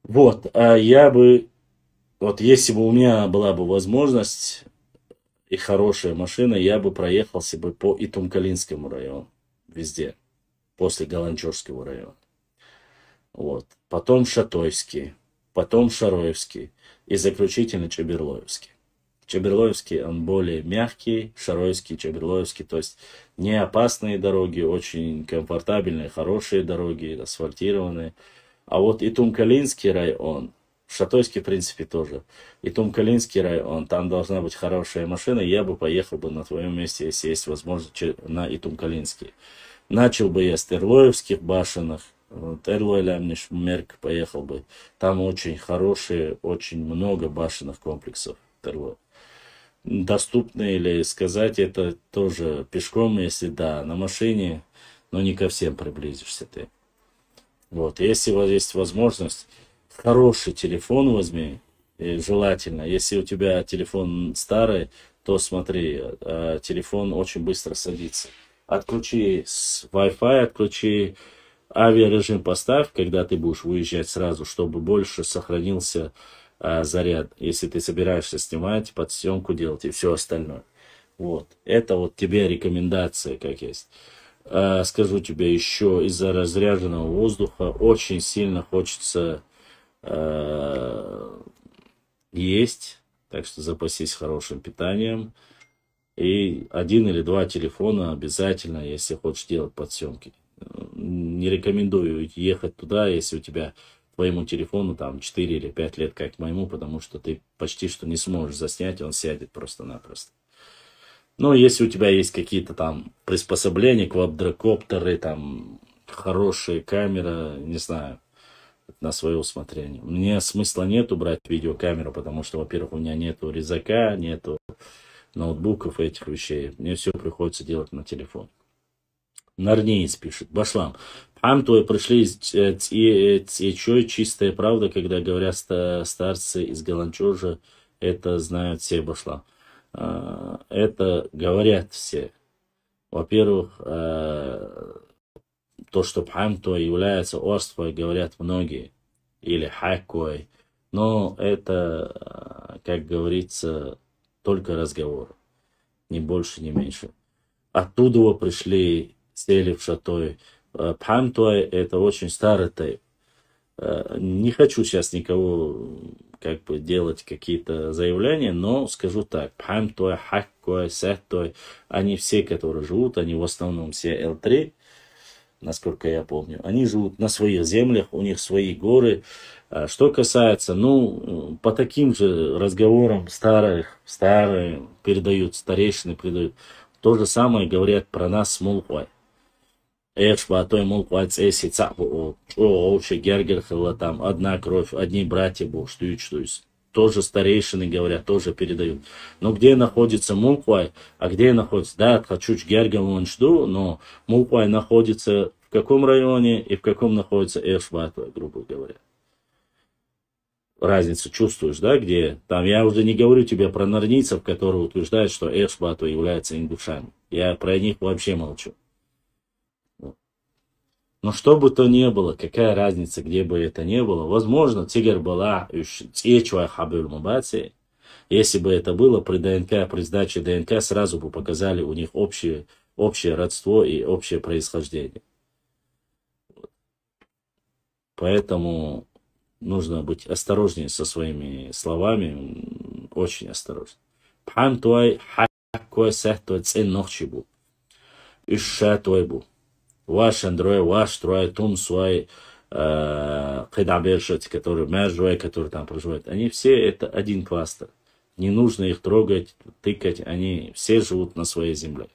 Вот, а я бы, вот если бы у меня была бы возможность и хорошая машина, я бы проехался бы по Итумкалинскому району, везде, после Галанчорского района. Вот, потом Шатойский, потом Шароевский. И заключительно Чаберлоевский. Чаберлоевский, он более мягкий, Шароевский, Чаберлоевский, то есть не опасные дороги, очень комфортабельные, хорошие дороги, асфальтированные. А вот Итумкалинский район, Шатойский, в принципе, тоже. Итумкалинский район, там должна быть хорошая машина, я бы поехал бы на твоем месте, если есть возможность, на Итумкалинский. Начал бы я с Терлоевских башенок, Эрлойлямниш Мерк поехал бы. Там очень хорошие, очень много башенных комплексов. доступно или сказать это тоже пешком, если да, на машине, но не ко всем приблизишься ты. Вот, если у вас есть возможность, хороший телефон возьми, и желательно. Если у тебя телефон старый, то смотри, телефон очень быстро садится. Отключи с Wi-Fi, отключи авиарежим, поставь, когда ты будешь выезжать сразу, чтобы больше сохранился заряд, если ты собираешься снимать, под съемку делать и все остальное. Вот. Это вот тебе рекомендация, как есть. Скажу тебе еще, из-за разряженного воздуха очень сильно хочется есть, так что запасись хорошим питанием. И 1 или 2 телефона обязательно, если хочешь делать подсъемки. Не рекомендую ехать туда, если у тебя твоему телефону там 4 или 5 лет, как моему, потому что ты почти что не сможешь заснять, он сядет просто-напросто. Но если у тебя есть какие-то там приспособления, квадрокоптеры, там хорошая камера, не знаю, на свое усмотрение. Мне смысла нету брать видеокамеру, потому что, во-первых, у меня нету резака, нету ноутбуков и этих вещей. Мне все приходится делать на телефон. Нарнеец пишет. Башлам. Памтуй пришли и чистая правда, когда говорят старцы из Галанчожа, это знают все, Башлам. Это говорят все. Во-первых, то, что пхамтой является орствой, говорят многие. Или хаккой. Но это, как говорится, только разговор. Ни больше, ни меньше. Оттуда пришли, сели в шатой. Пхамтой это очень старый тейп. Не хочу сейчас никого как бы делать какие-то заявления, но скажу так. Пхамтой, хаккой, сеттой, они все, которые живут, они в основном все L3, насколько я помню. Они живут на своих землях, у них свои горы. Что касается, ну, по таким же разговорам старые передают, старейшины передают. То же самое говорят про нас с Мулхуай. Той Мулхуай цеси цапу, гергерхала, там одна кровь, одни братья был, что тоже старейшины говорят, тоже передают. Но где находится Мулхуай, а где находится, да, хочу Гергам жду, но Мулхуай находится в каком районе и в каком находится Эшбатуай, грубо говоря. Разницу чувствуешь, да, где там, я уже не говорю тебе про нарнийцев, которые утверждают, что Эшбатуай является ингушами. Я про них вообще молчу. Но что бы то ни было, какая разница, где бы это ни было, возможно, Тигр была если бы это было при ДНК, при сдаче ДНК, сразу бы показали у них общее родство и общее происхождение. Поэтому нужно быть осторожнее со своими словами, очень осторожно. Пхамтуай хаккой сехтой цен нохчибу. Ишшатуайбу. Ваш Андрей, ваш Трой, Тум Суай, Кедабершет, который Межуай, который там проживает, они все это один кластер. Не нужно их трогать, тыкать, они все живут на своей земле.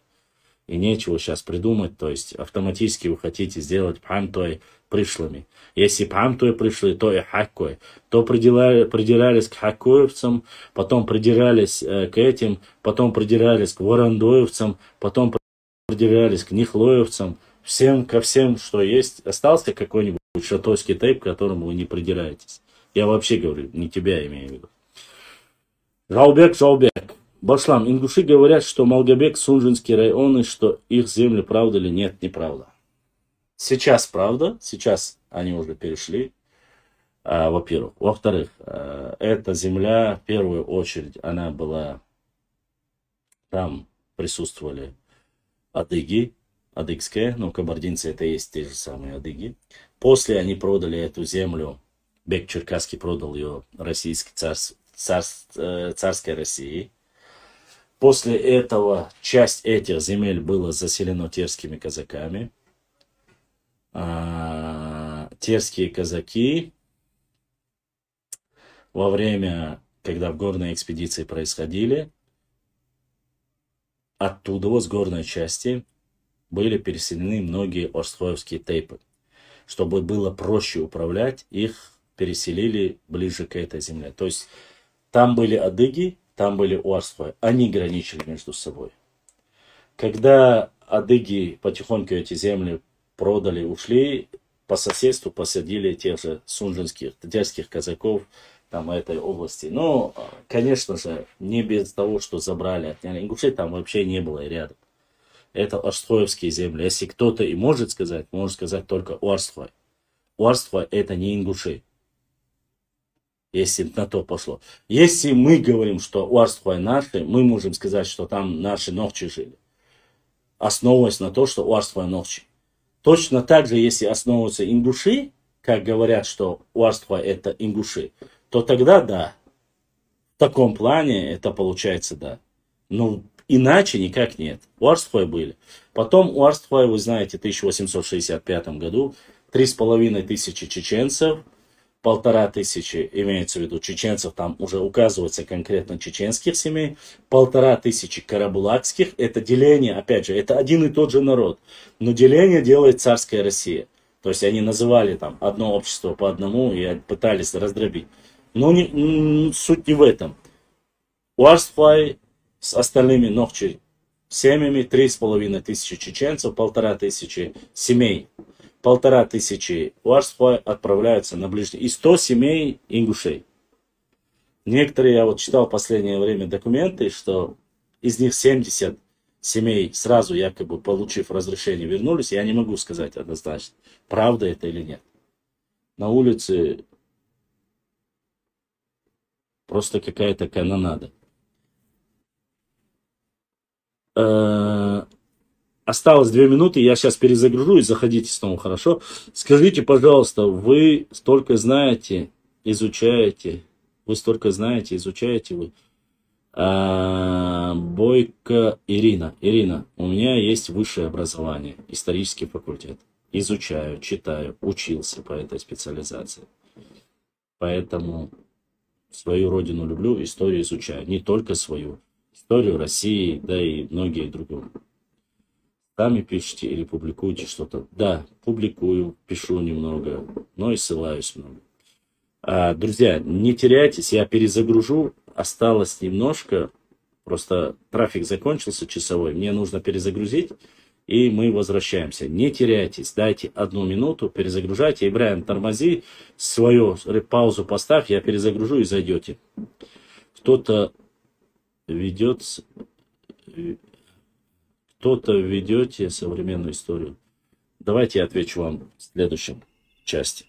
И нечего сейчас придумать, то есть автоматически вы хотите сделать пхамтой пришлыми. Если пхамтой пришли, то и хаккой. То придирались к хаккоевцам, потом придирались к этим, потом придирались к ворандоевцам, потом придирались к нихлоевцам. Всем ко всем, что есть, остался какой-нибудь шатойский тейп, к которому вы не придираетесь. Я вообще говорю, не тебя имею в виду. Жалбек. Башлам, ингуши говорят, что Малгобек, Сунжинский районы, что их земли правда или нет, неправда. Сейчас правда, сейчас они уже перешли, во-первых. Во-вторых, эта земля, в первую очередь, она была, там присутствовали адыги, адыгская, но кабардинцы это и есть те же самые адыги. После они продали эту землю, Бек Черкасский продал ее российской царской России. После этого часть этих земель была заселена терскими казаками. Терские казаки во время, когда в горные экспедиции происходили, оттуда, с горной части, были переселены многие орстхоевские тейпы. Чтобы было проще управлять, их переселили ближе к этой земле. То есть там были адыги, там были Уарсхой. Они граничили между собой. Когда адыги потихоньку эти земли продали, ушли, по соседству посадили тех же сунжинских, татарских казаков там этой области. Но, конечно же, не без того, что забрали, отняли. Ингушей там вообще не было и рядом. Это Уарсхоевские земли. Если кто-то и может сказать только Уарсхой. Уарсхой это не ингуши. Если на то пошло. Если мы говорим, что Уарсхой наши, мы можем сказать, что там наши ногчи жили. Основываясь на то, что Уарсхой ногчи. Точно так же, если основываются ингуши, как говорят, что Уарсхой это ингуши, то тогда да. В таком плане это получается да. Но иначе никак нет. Уарсхой были. Потом Уарсхой, вы знаете, в 1865 году 3500 чеченцев, 1500, имеется в виду чеченцев, там уже указывается конкретно чеченских семей, 1500 карабулакских, это деление, опять же, это один и тот же народ, но деление делает царская Россия. То есть они называли там одно общество по одному и пытались раздробить. Но суть не в этом. Уарсхой с остальными ногчи семьями, 3500 чеченцев, 1500 семей. 1500 Уарсхой отправляются на ближний. И 100 семей ингушей. Некоторые, я вот читал в последнее время документы, что из них 70 семей сразу якобы получив разрешение вернулись. Я не могу сказать однозначно, правда это или нет. На улице просто какая-то канонада. Осталось 2 минуты, я сейчас перезагружу и заходите снова, хорошо? Скажите, пожалуйста, вы столько знаете, изучаете вы. Бойко Ирина. Ирина, у меня есть высшее образование, исторический факультет. Изучаю, читаю, учился по этой специализации. Поэтому свою родину люблю, историю изучаю. Не только свою, историю России, да и многие другие. Сами пишите или публикуете что-то? Да, публикую, пишу немного, но и ссылаюсь много. Друзья, не теряйтесь, я перезагружу. Осталось немножко, просто трафик закончился часовой, мне нужно перезагрузить, и мы возвращаемся. Не теряйтесь, дайте 1 минуту, перезагружайте. Ибраим, тормози, свою паузу поставь, я перезагружу и зайдете. Кто-то ведете современную историю. Давайте я отвечу вам в следующем части.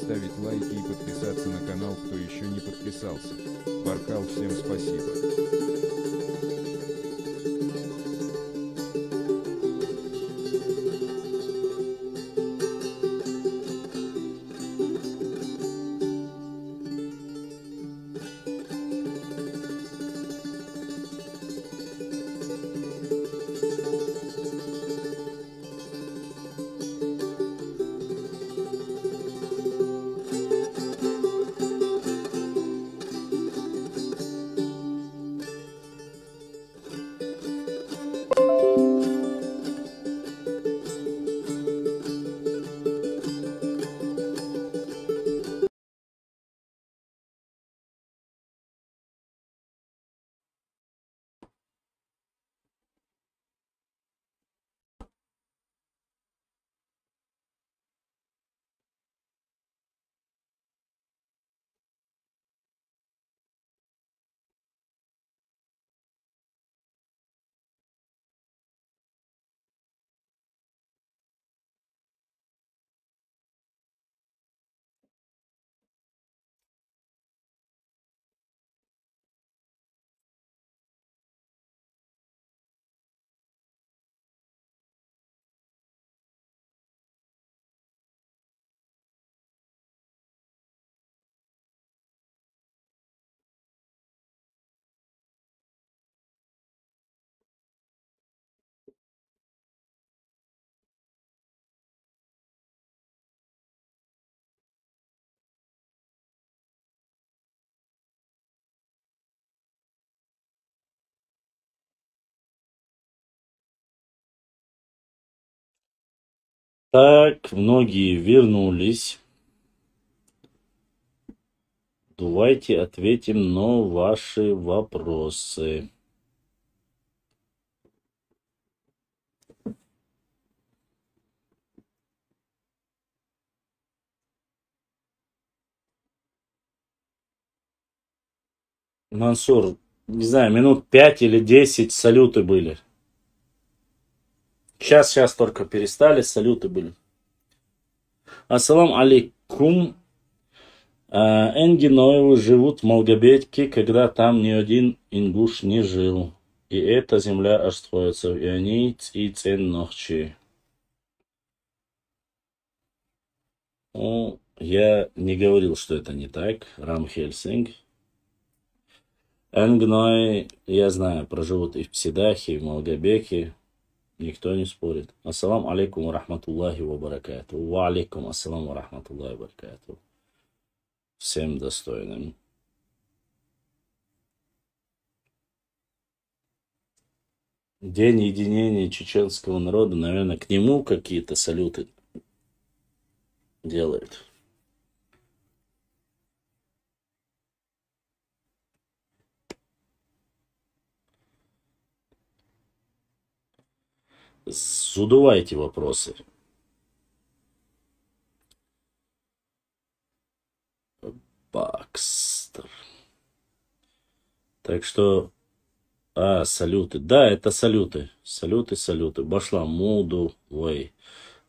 ставить лайки и подписаться на канал, кто еще не подписался. Баркал, всем спасибо. Так, многие вернулись. Давайте ответим на ваши вопросы. Мансур, не знаю, минут 5 или 10 салюты были. Сейчас только перестали, салюты были. Ассалам алейкум. Энгиноевы живут в Малгобеке, когда там ни один ингуш не жил. И эта земля остается, и они и ценнохчи. Ну, я не говорил, что это не так. Рам Хельсинг. Энгной, я знаю, проживут и в Псидахе, и в Малгобеке. Никто не спорит. Ассалам алейкум ва рахматуллахи ва баракату. Ва алейкум ассалам ва рахматуллахи ва баракату. Всем достойным. День единения чеченского народа, наверное, к нему какие-то салюты делают. Задувайте вопросы. Бакстер. Так что... салюты. Да, это салюты. Салюты. Башла муду. Ой.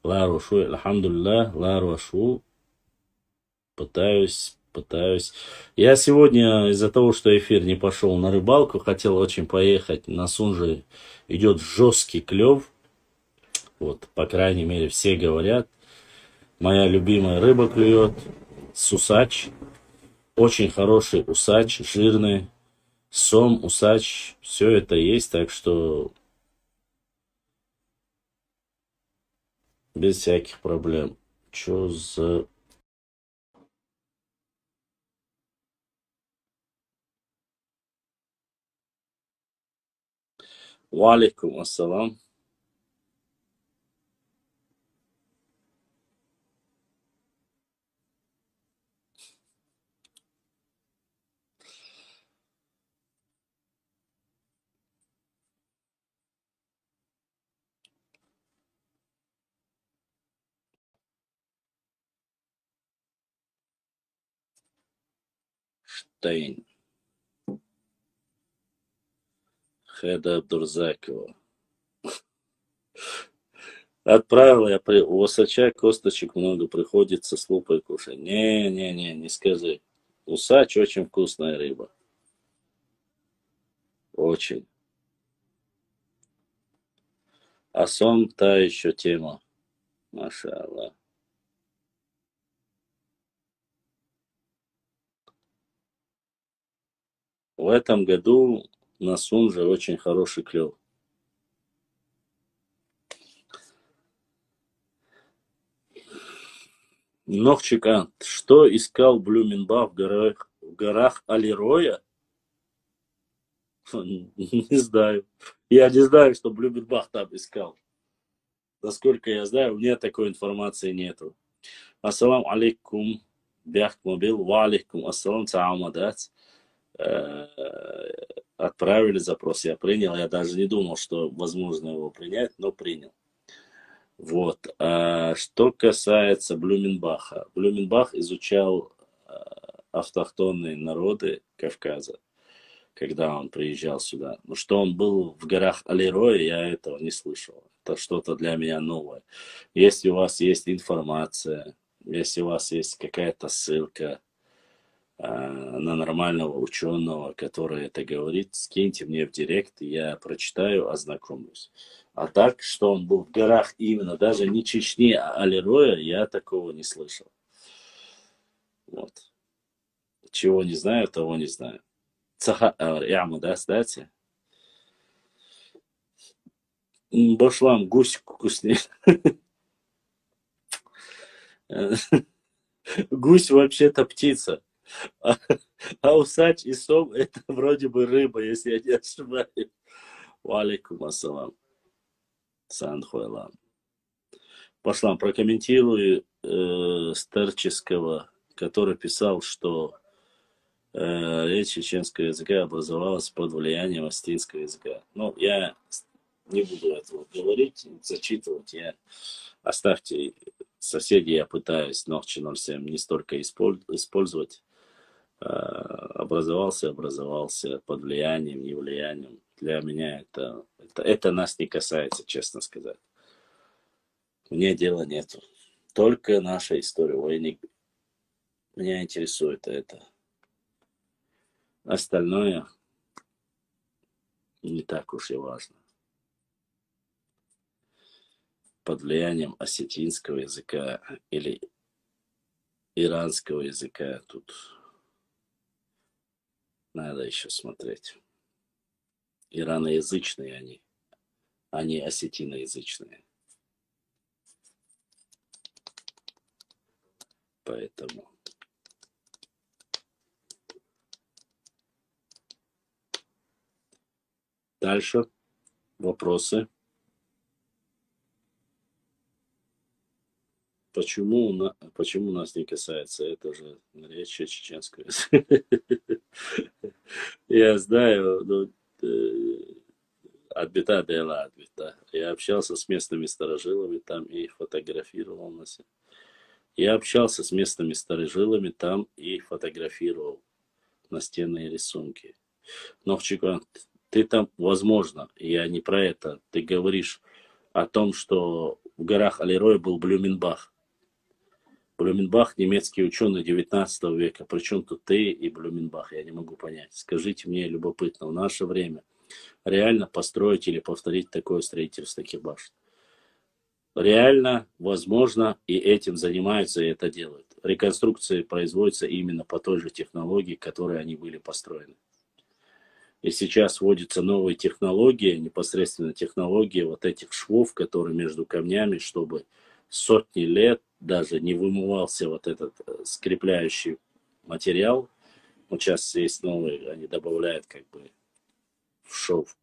Ларушу. Алхамдулилlah. Ларушу. Пытаюсь. Я сегодня из-за того, что эфир не пошел на рыбалку, хотел очень поехать. На Сунже идет жесткий клев. Вот, по крайней мере, все говорят. Моя любимая рыба клюет. Сусач. Очень хороший усач, жирный. Сом, усач, все это есть, так что без всяких проблем. Чё за... Валикум ассалам. Штейн. Хеда Абдурзакова. Отправил я у усача косточек много, приходится с лупой кушать. Не скажи. Усач очень вкусная рыба. Очень. А сом та еще тема. Маша Аллах. В этом году на Сунже очень хороший клев. Нохчика, что искал Блюменбах в горах Алироя? Не знаю. Я не знаю, что Блюменбах там искал. Насколько я знаю, у меня такой информации нету. Ассалам алейкум, бяхт мобил, ва алейкум ассалам таамадат. Отправили запрос, я принял. Я даже не думал, что возможно его принять, но принял. Вот. Что касается Блюменбаха. Блюменбах изучал автохтонные народы Кавказа, когда он приезжал сюда. Но что он был в горах Алироя, я этого не слышал. Это что-то для меня новое. Если у вас есть информация, если у вас есть какая-то ссылка на нормального ученого, который это говорит, скиньте мне в директ, я прочитаю, ознакомлюсь. А так, что он был в горах именно, даже не Чечни, а Алироя, я такого не слышал. Вот. Чего не знаю, того не знаю. Яму, да, кстати? Башлам, гусь вкуснее. Гусь вообще-то птица. А усач и сом это вроде бы рыба, если я не ошибаюсь. Валикум ассалам. Сан хуэлам. Пошла, прокомментирую Старческого, который писал, что речь чеченского языка образовалась под влиянием астинского языка. Ну, я не буду этого говорить, зачитывать. Оставьте соседей, я пытаюсь Нохчи 07 не столько использовать. Образовался под влиянием, не влиянием. Для меня это нас не касается, честно сказать. Мне дела нету. Только наша история войны. Меня интересует это. Остальное не так уж и важно. Под влиянием осетинского языка или иранского языка тут надо еще смотреть. Ираноязычные они осетиноязычные. Поэтому дальше вопросы. Почему нас не касается? Это же речь чеченского языка. Я знаю, но отбита дела отбита. Я общался с местными старожилами там и фотографировал нас. Я общался с местными старожилами там и фотографировал настенные рисунки. Но, ты там, возможно, я не про это, ты говоришь о том, что в горах Алирой был Блюменбах. Блюменбах, немецкий ученый 19 века. Причем тут ты и Блюменбах, я не могу понять. Скажите мне, любопытно, в наше время реально построить или повторить такое строительство таких башен? Реально, возможно, и этим занимаются, и это делают. Реконструкции производятся именно по той же технологии, которой они были построены. И сейчас вводятся новые технологии, непосредственно технологии вот этих швов, которые между камнями, чтобы сотни лет даже не вымывался вот этот скрепляющий материал. Вот сейчас есть новые, они добавляют как бы в шов,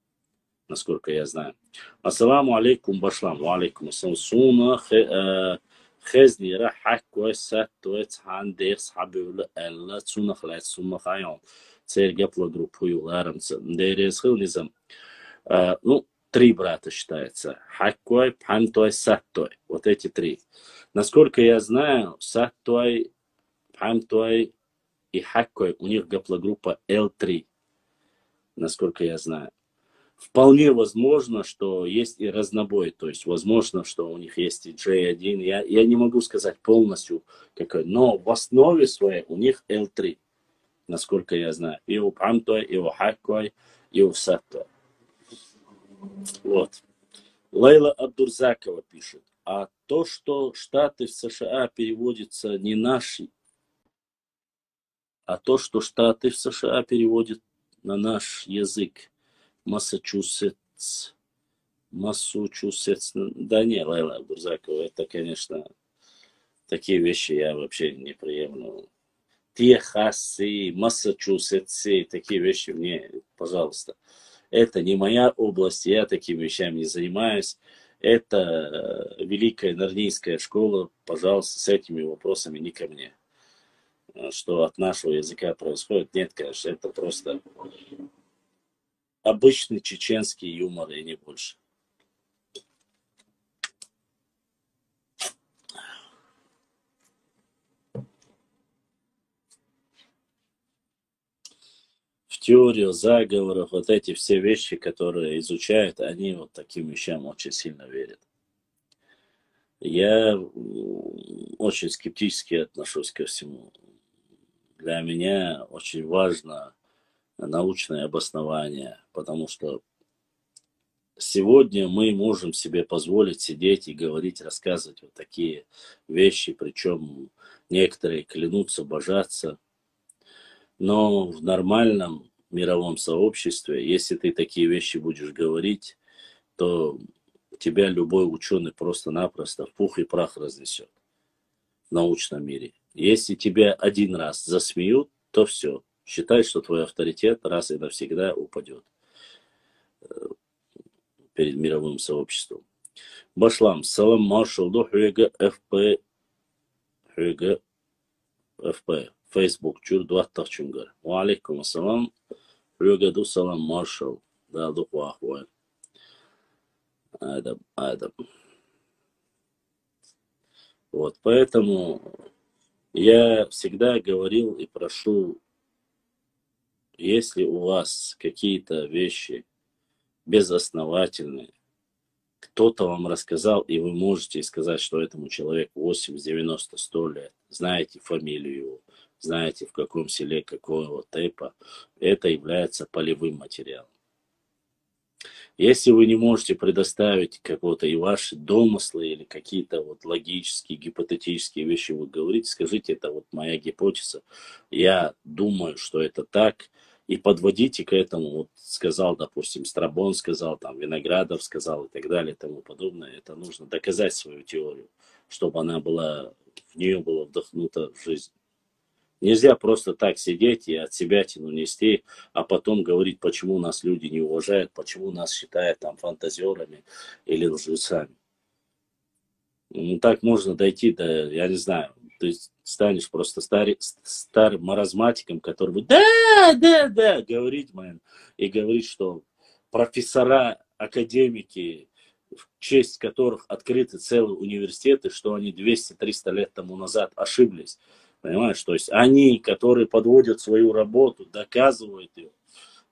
насколько я знаю. Ассаламу алейкум башлам. Ва алейкум ассалам. Суна хезни ра хаккой саттуэц хандекс хабюлы элла суна хлэт суна хайон. Цергепла группу юларамца. Дересхил низам. Ну, 3 брата считается. Хаккой, Пхамтой, Саттой. Вот эти 3. Насколько я знаю, Саттой, Пхамтой и Хаккой, у них гаплогруппа L3. Насколько я знаю. Вполне возможно, что есть и разнобой. То есть, возможно, что у них есть и J1. Я не могу сказать полностью, какой. Но в основе своей у них L3. Насколько я знаю. И у Пхамтой, и у Хаккой, и у Саттой. Вот. Лейла Абдурзакова пишет. А то, что Штаты в США переводятся не наши, а то, что Штаты в США переводят на наш язык. Массачусетс. Да не, Лейла Абдурзакова, это, конечно, такие вещи я вообще не приемлю. Техасы, Массачусетсы, такие вещи мне, пожалуйста. Это не моя область, я такими вещами не занимаюсь. Это Великая Нарнийская школа, пожалуйста, с этими вопросами не ко мне. Что от нашего языка происходит, нет, конечно, это просто обычный чеченский юмор и не больше. Теорию заговоров, вот эти все вещи, которые изучают, они вот таким вещам очень сильно верят. Я очень скептически отношусь ко всему. Для меня очень важно научное обоснование, потому что сегодня мы можем себе позволить сидеть и говорить, рассказывать вот такие вещи, причем некоторые клянутся, божатся. Но в нормальном мировом сообществе, если ты такие вещи будешь говорить, то тебя любой ученый просто-напросто в пух и прах разнесет в научном мире. Если тебя один раз засмеют, то все. Считай, что твой авторитет раз и навсегда упадет перед мировым сообществом. Башлам, салам маршалду хүйеге FP, Facebook, чур дуаттах чунгар. Ва алейкум ассалам, хүйеге ду салам маршал, да дух вахвай. Адаб. Вот, поэтому я всегда говорил и прошу, если у вас какие-то вещи безосновательные, кто-то вам рассказал, и вы можете сказать, что этому человеку 80, 90, 100 лет, знаете фамилию его, знаете в каком селе какого типа, это является полевым материалом. Если вы не можете предоставить какого-то и ваши домыслы или какие-то вот логические, гипотетические вещи вы говорите, скажите, это вот моя гипотеза, я думаю, что это так, и подводите к этому, вот сказал, допустим, Страбон сказал, там, Виноградов сказал и так далее и тому подобное, это нужно доказать свою теорию, чтобы она была, в нее было вдохнуто в жизнь. Нельзя просто так сидеть и от себя тяну нести, а потом говорить, почему нас люди не уважают, почему нас считают там фантазерами или лжецами. Ну, так можно дойти до, я не знаю, ты станешь просто старым маразматиком, который будет да, говорить, и говорить, что профессора, академики, в честь которых открыты целые университеты, что они 200-300 лет тому назад ошиблись. Понимаешь? То есть они, которые подводят свою работу, доказывают ее,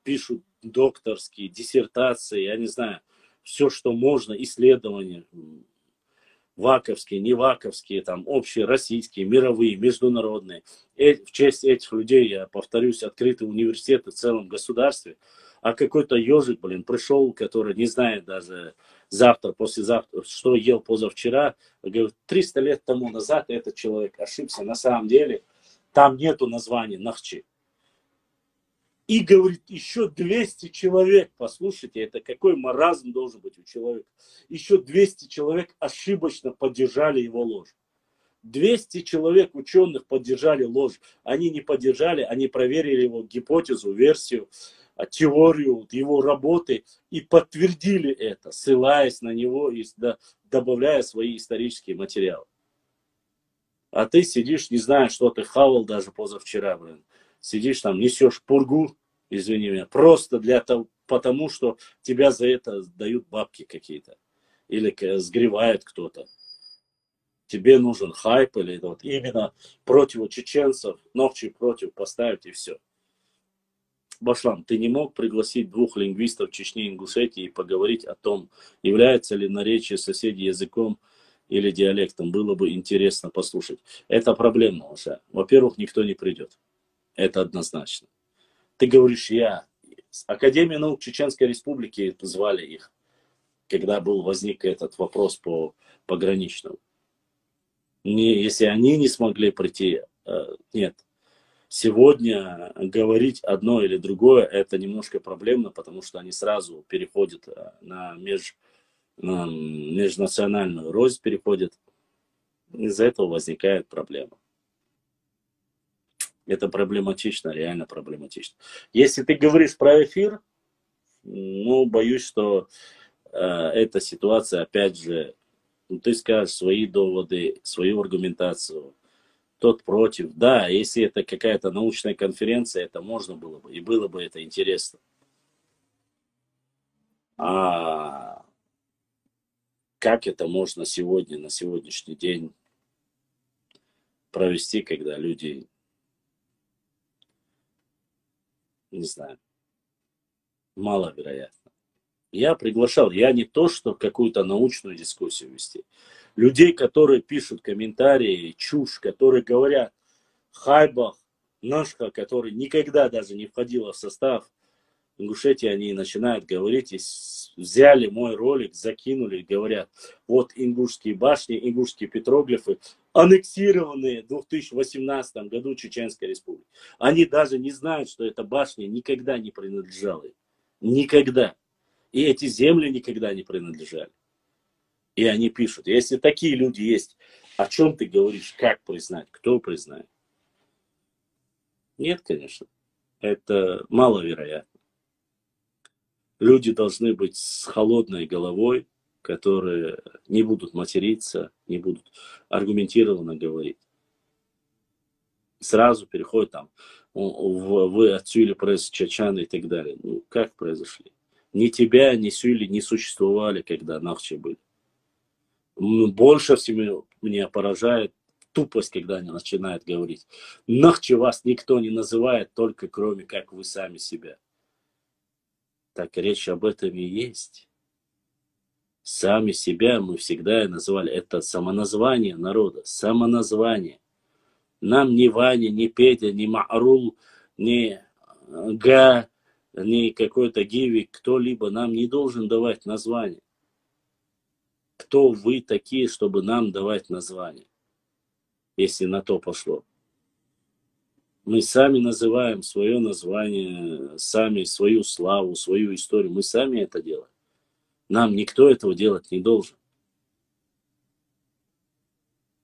пишут докторские диссертации, я не знаю, все, что можно, исследования, ваковские, не ваковские, там, общие, российские, мировые, международные. В честь этих людей, я повторюсь, открыты университеты в целом государстве, а какой-то ежик, пришел, который не знает даже завтра, послезавтра, что ел позавчера, говорит, 300 лет тому назад этот человек ошибся, на самом деле там нету названия Нахчи. И, говорит, еще 200 человек, послушайте, это какой маразм должен быть у человека. Еще 200 человек ошибочно поддержали его ложь. 200 человек ученых поддержали ложь. Они не поддержали, они проверили его гипотезу, версию, теорию его работы и подтвердили это, ссылаясь на него и добавляя свои исторические материалы. А ты сидишь, не знаешь, что ты хавал даже позавчера, Сидишь там, несешь пургу, извини меня, просто потому что тебя за это дают бабки какие-то. Или сгревает кто-то. Тебе нужен хайп, или вот именно против чеченцев, ногчи против поставить и все. Башлам, ты не мог пригласить 2 лингвистов Чечни и Ингушетии и поговорить о том, является ли наречие соседей языком или диалектом? Было бы интересно послушать. Это проблема уже. Во-первых, никто не придет. Это однозначно. Ты говоришь, Академия наук Чеченской Республики звали их, когда возник этот вопрос по пограничному. Если они не смогли прийти, нет. Сегодня говорить одно или другое, это немножко проблемно, потому что они сразу переходят на межнациональную рознь, переходят. Из-за этого возникает проблема. Это проблематично, реально проблематично. Если ты говоришь про эфир, боюсь, что эта ситуация, опять же, ты скажешь свои доводы, свою аргументацию, тот против. Да, если это какая-то научная конференция, это можно было бы, и было бы это интересно. А как это можно сегодня, на сегодняшний день провести, когда люди, не знаю, маловероятно. Я приглашал, я не то, что какую-то научную дискуссию вести. Людей, которые пишут комментарии, чушь, которые говорят хайбах, нашха, который никогда даже не входила в состав Ингушетии, они начинают говорить, и взяли мой ролик, закинули и говорят, вот ингушские башни, ингушские петроглифы, аннексированные в 2018 году Чеченской Республики. Они даже не знают, что эта башня никогда не принадлежала им. Никогда. И эти земли никогда не принадлежали. И они пишут, если такие люди есть, о чем ты говоришь, как признать, кто признает? Нет, конечно. Это маловероятно. Люди должны быть с холодной головой, которые не будут материться, не будут аргументированно говорить. Сразу переходят там, вы отсюли пресс Чачана и так далее. Ну, как произошли? Ни тебя, ни Сюли не существовали, когда Нахчи были. Больше всего меня поражает тупость, когда они начинают говорить. Нахчи вас никто не называет, только кроме как вы сами себя. Так речь об этом и есть. Сами себя мы всегда называли. Это самоназвание народа. Самоназвание. Нам ни Ваня, ни Петя, ни Маарул, ни Га, ни какой-то Гиви, кто-либо нам не должен давать название. Кто вы такие, чтобы нам давать название, если на то пошло? Мы сами называем свое название, сами свою славу, свою историю. Мы сами это делаем. Нам никто этого делать не должен.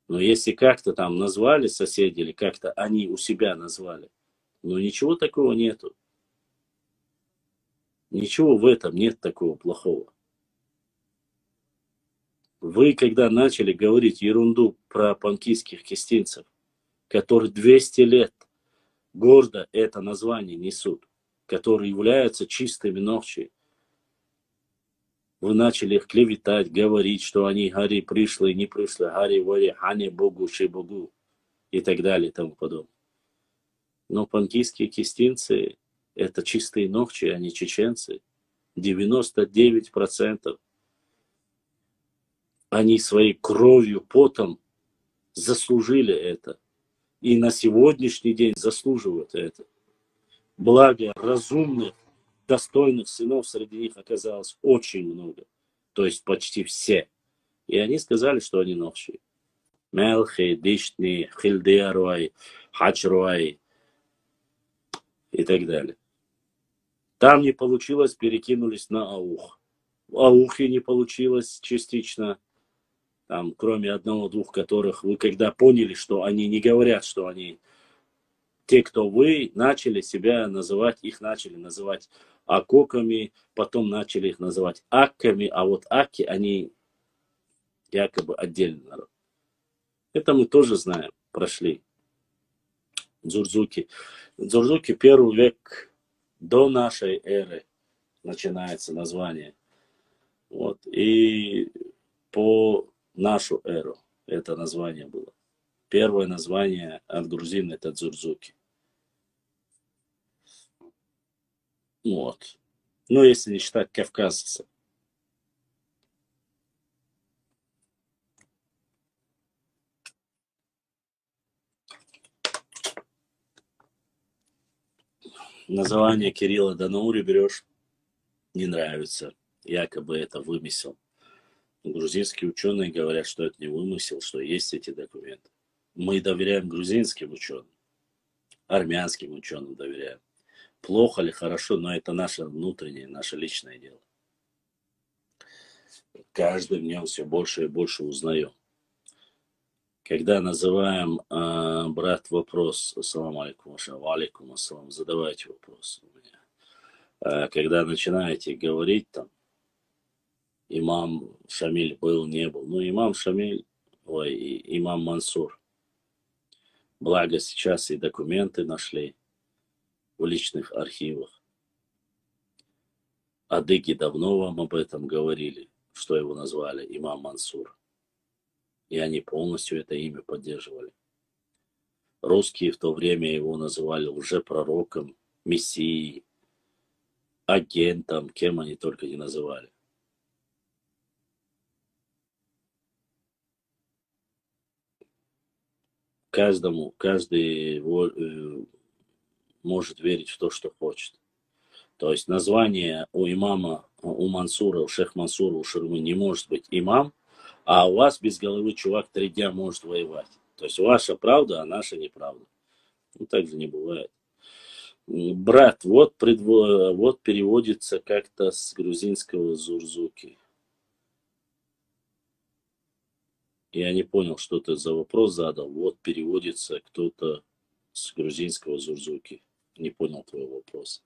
Но если как-то там назвали соседи, или как-то они у себя назвали, но ничего такого нету. Ничего в этом нет такого плохого. Вы, когда начали говорить ерунду про панкийских кистинцев, которые 200 лет гордо это название несут, которые являются чистыми ногчи, вы начали их клеветать, говорить, что они Хари пришли, не пришли, Хари вари, Хани Богу, Ши Богу и так далее и тому подобное. Но панкийские кистинцы — это чистые ногчи, а не чеченцы. 99%. Они своей кровью, потом заслужили это. И на сегодняшний день заслуживают это. Благо, разумных, достойных сынов среди них оказалось очень много. То есть почти все. И они сказали, что они нохши. Мелхи, Дишни, Хильдеаруай, Хачруай и так далее. Там не получилось, перекинулись на Аух. В Аухе не получилось частично. Там, кроме одного-двух, которых вы когда поняли, что они не говорят, что они те, кто вы, начали себя называть, их начали называть акоками, потом начали их называть акками, а вот акки, они якобы отдельный народ. Это мы тоже знаем, прошли. Дзурзуки. Дзурзуки 1 век до нашей эры начинается название. Вот. И по нашу эру это название было. Первое название от грузин — это Дзурзуки. Вот. Ну, если не считать кавказцев. Название Кирилла Данаури берешь, не нравится. Якобы это вымысел. Грузинские ученые говорят, что это не вымысел, что есть эти документы. Мы доверяем грузинским ученым, армянским ученым доверяем. Плохо ли, хорошо, но это наше внутреннее, наше личное дело. Каждым днем все больше и больше узнаем. Когда называем брат вопрос, ассаламу алейкум, алейкум ассалам, задавайте вопрос у меня. Когда начинаете говорить там, имам Шамиль был, не был. Ну, имам Шамиль, имам Мансур. Благо сейчас и документы нашли в личных архивах. Адыги давно вам об этом говорили, что его назвали имам Мансур. И они полностью это имя поддерживали. Русские в то время его называли лжепророком, мессией, агентом, кем они только не называли. Каждый может верить в то, что хочет. То есть название у имама, у Мансура, у шейх Мансура, у Шурмы не может быть имам, а у вас без головы чувак 3 дня может воевать. То есть ваша правда, а наша неправда. Ну, так же не бывает. Брат, вот переводится как-то с грузинского Зурзуки. Я не понял, что ты за вопрос задал. Вот переводится кто-то с грузинского Зурзуки. Не понял твоего вопроса.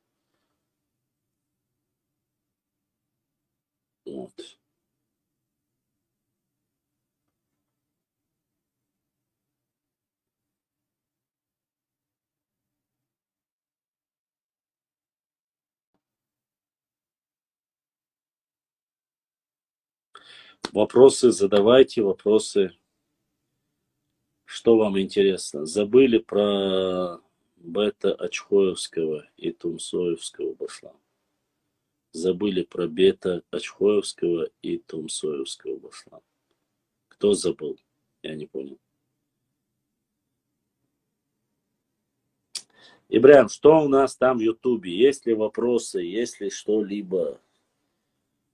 Вот. Вопросы задавайте, вопросы. Что вам интересно? Забыли про Бета Очхоевского и Тумсоевского Башлама. Забыли про Бета Очхоевского и Тумсоевского Башлама. Кто забыл? Я не понял. Ибрahim, что у нас там в Ютубе? Есть ли вопросы? Есть ли что-либо?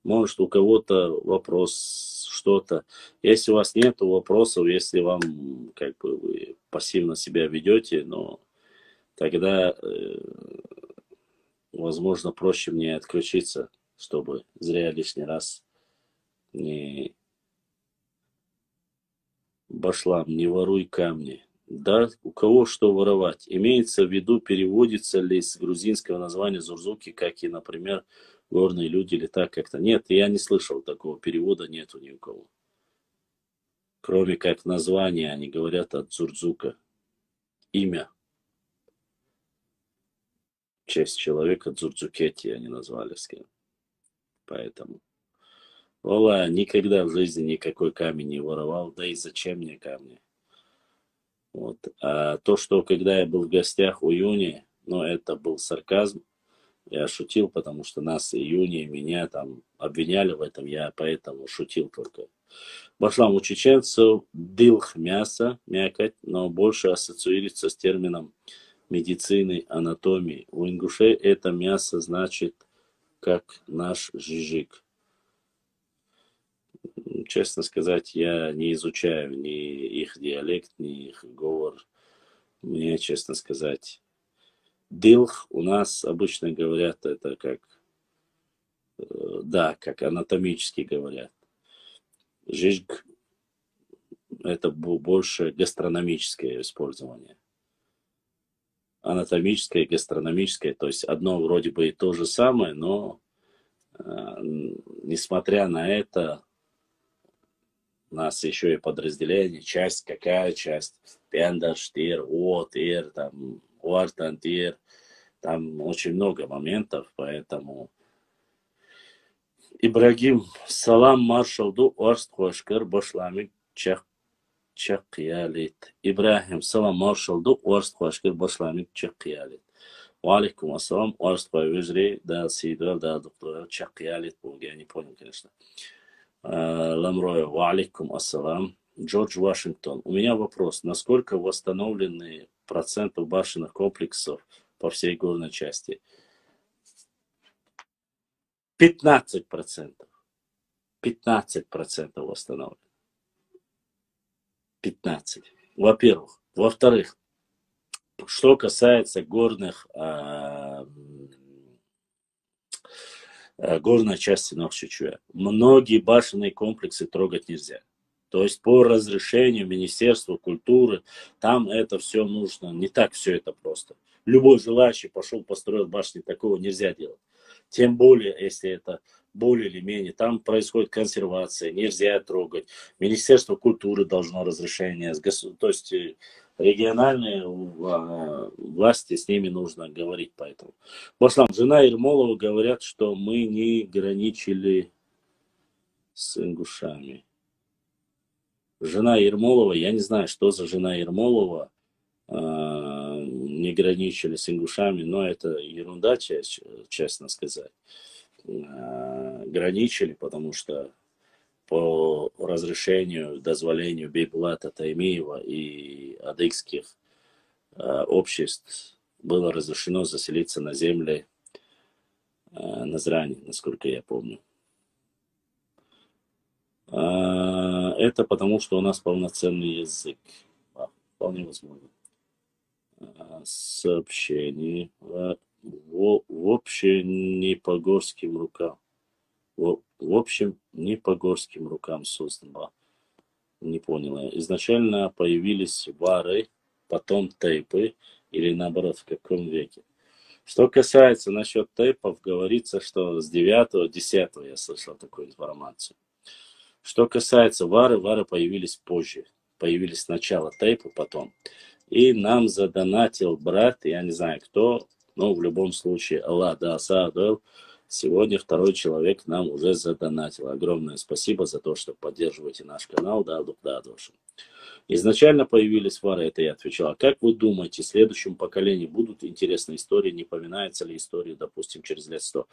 Может, у кого-то вопрос, что-то. Если у вас нет вопросов, если вам, как бы, вы пассивно себя ведете, но тогда, возможно, проще мне отключиться, чтобы зря лишний раз не Башлам, не воруй камни. Да, у кого что воровать? Имеется в виду, переводится ли с грузинского названия Зурзуки, как и, например, горные люди или так как-то. Нет, я не слышал такого перевода, нету ни у кого. Кроме как название, они говорят от Зурзука. Имя. В честь человека Дзурдзукети они назвали с кем. Поэтому. Ола, никогда в жизни никакой камень не воровал, да и зачем мне камни? Вот. А то, что когда я был в гостях у Юни, ну, это был сарказм. Я шутил, потому что нас и Юни, и меня там обвиняли в этом, я поэтому шутил только. Башлам, у чеченцев дилх мясо, мякоть, но больше ассоциируется с термином медицины, анатомии. У ингушей это мясо значит как наш жижик. Честно сказать, я не изучаю ни их диалект, ни их говор. Мне, честно сказать, дилх у нас обычно говорят это как, да, как анатомически говорят. Жижг это больше гастрономическое использование. Анатомическое, гастрономическое, то есть одно вроде бы и то же самое, но несмотря на это, у нас еще и подразделение, часть, какая часть, пендаштир, отир, там, уартантир, там очень много моментов, поэтому Ибрагим, салам маршалду, орст хошкар, башламик, чакиялит. Ибрахим, салам маршалду, орст хошкар, башламик, чакиялит. Валикум ассалам, орст хошкар, да, сидра, да, доктор, чакиялит, я не понял, конечно. Ламроя, валикум ассалам. Джордж Вашингтон. У меня вопрос. Насколько восстановлены процентов башенных комплексов по всей горной части? 15%. 15% восстановлены. 15. Во-первых. Во-вторых, что касается горной части Нохчичуя, многие башенные комплексы трогать нельзя. То есть по разрешению Министерства культуры, там это все нужно, не так все это просто. Любой желающий пошел, построил башни, такого нельзя делать. Тем более, если это более или менее, там происходит консервация, нельзя трогать. Министерство культуры должно разрешение, то есть региональные власти, с ними нужно говорить поэтому. Башлам, жена Ермолова говорят, что мы не граничили с ингушами. Жена Ермолова, я не знаю, что за жена Ермолова, не граничили с ингушами, но это ерунда, честно сказать. Граничили, потому что по разрешению, дозволению Бейбулата Таймиева и адыгских обществ было разрешено заселиться на земли Назрани, насколько я помню. Это потому, что у нас полноценный язык. Вполне возможно. Сообщение. В общем, не по горским рукам. В общем, не по горским рукам создано. Не понял я. Изначально появились вары, потом тейпы, или наоборот, в каком веке. Что касается насчет тейпов, говорится, что с 9-10 я слышал такую информацию. Что касается вары появились позже. Появились сначала тейпы, потом. И нам задонатил брат, я не знаю кто, но в любом случае, Аллах да осадил, Сегодня второй человек нам уже задонатил. Огромное спасибо за то, что поддерживаете наш канал. Да. Изначально появились фары, это я отвечал. А как вы думаете, следующему поколению будут интересные истории? Не поминается ли история, допустим, через лет 100?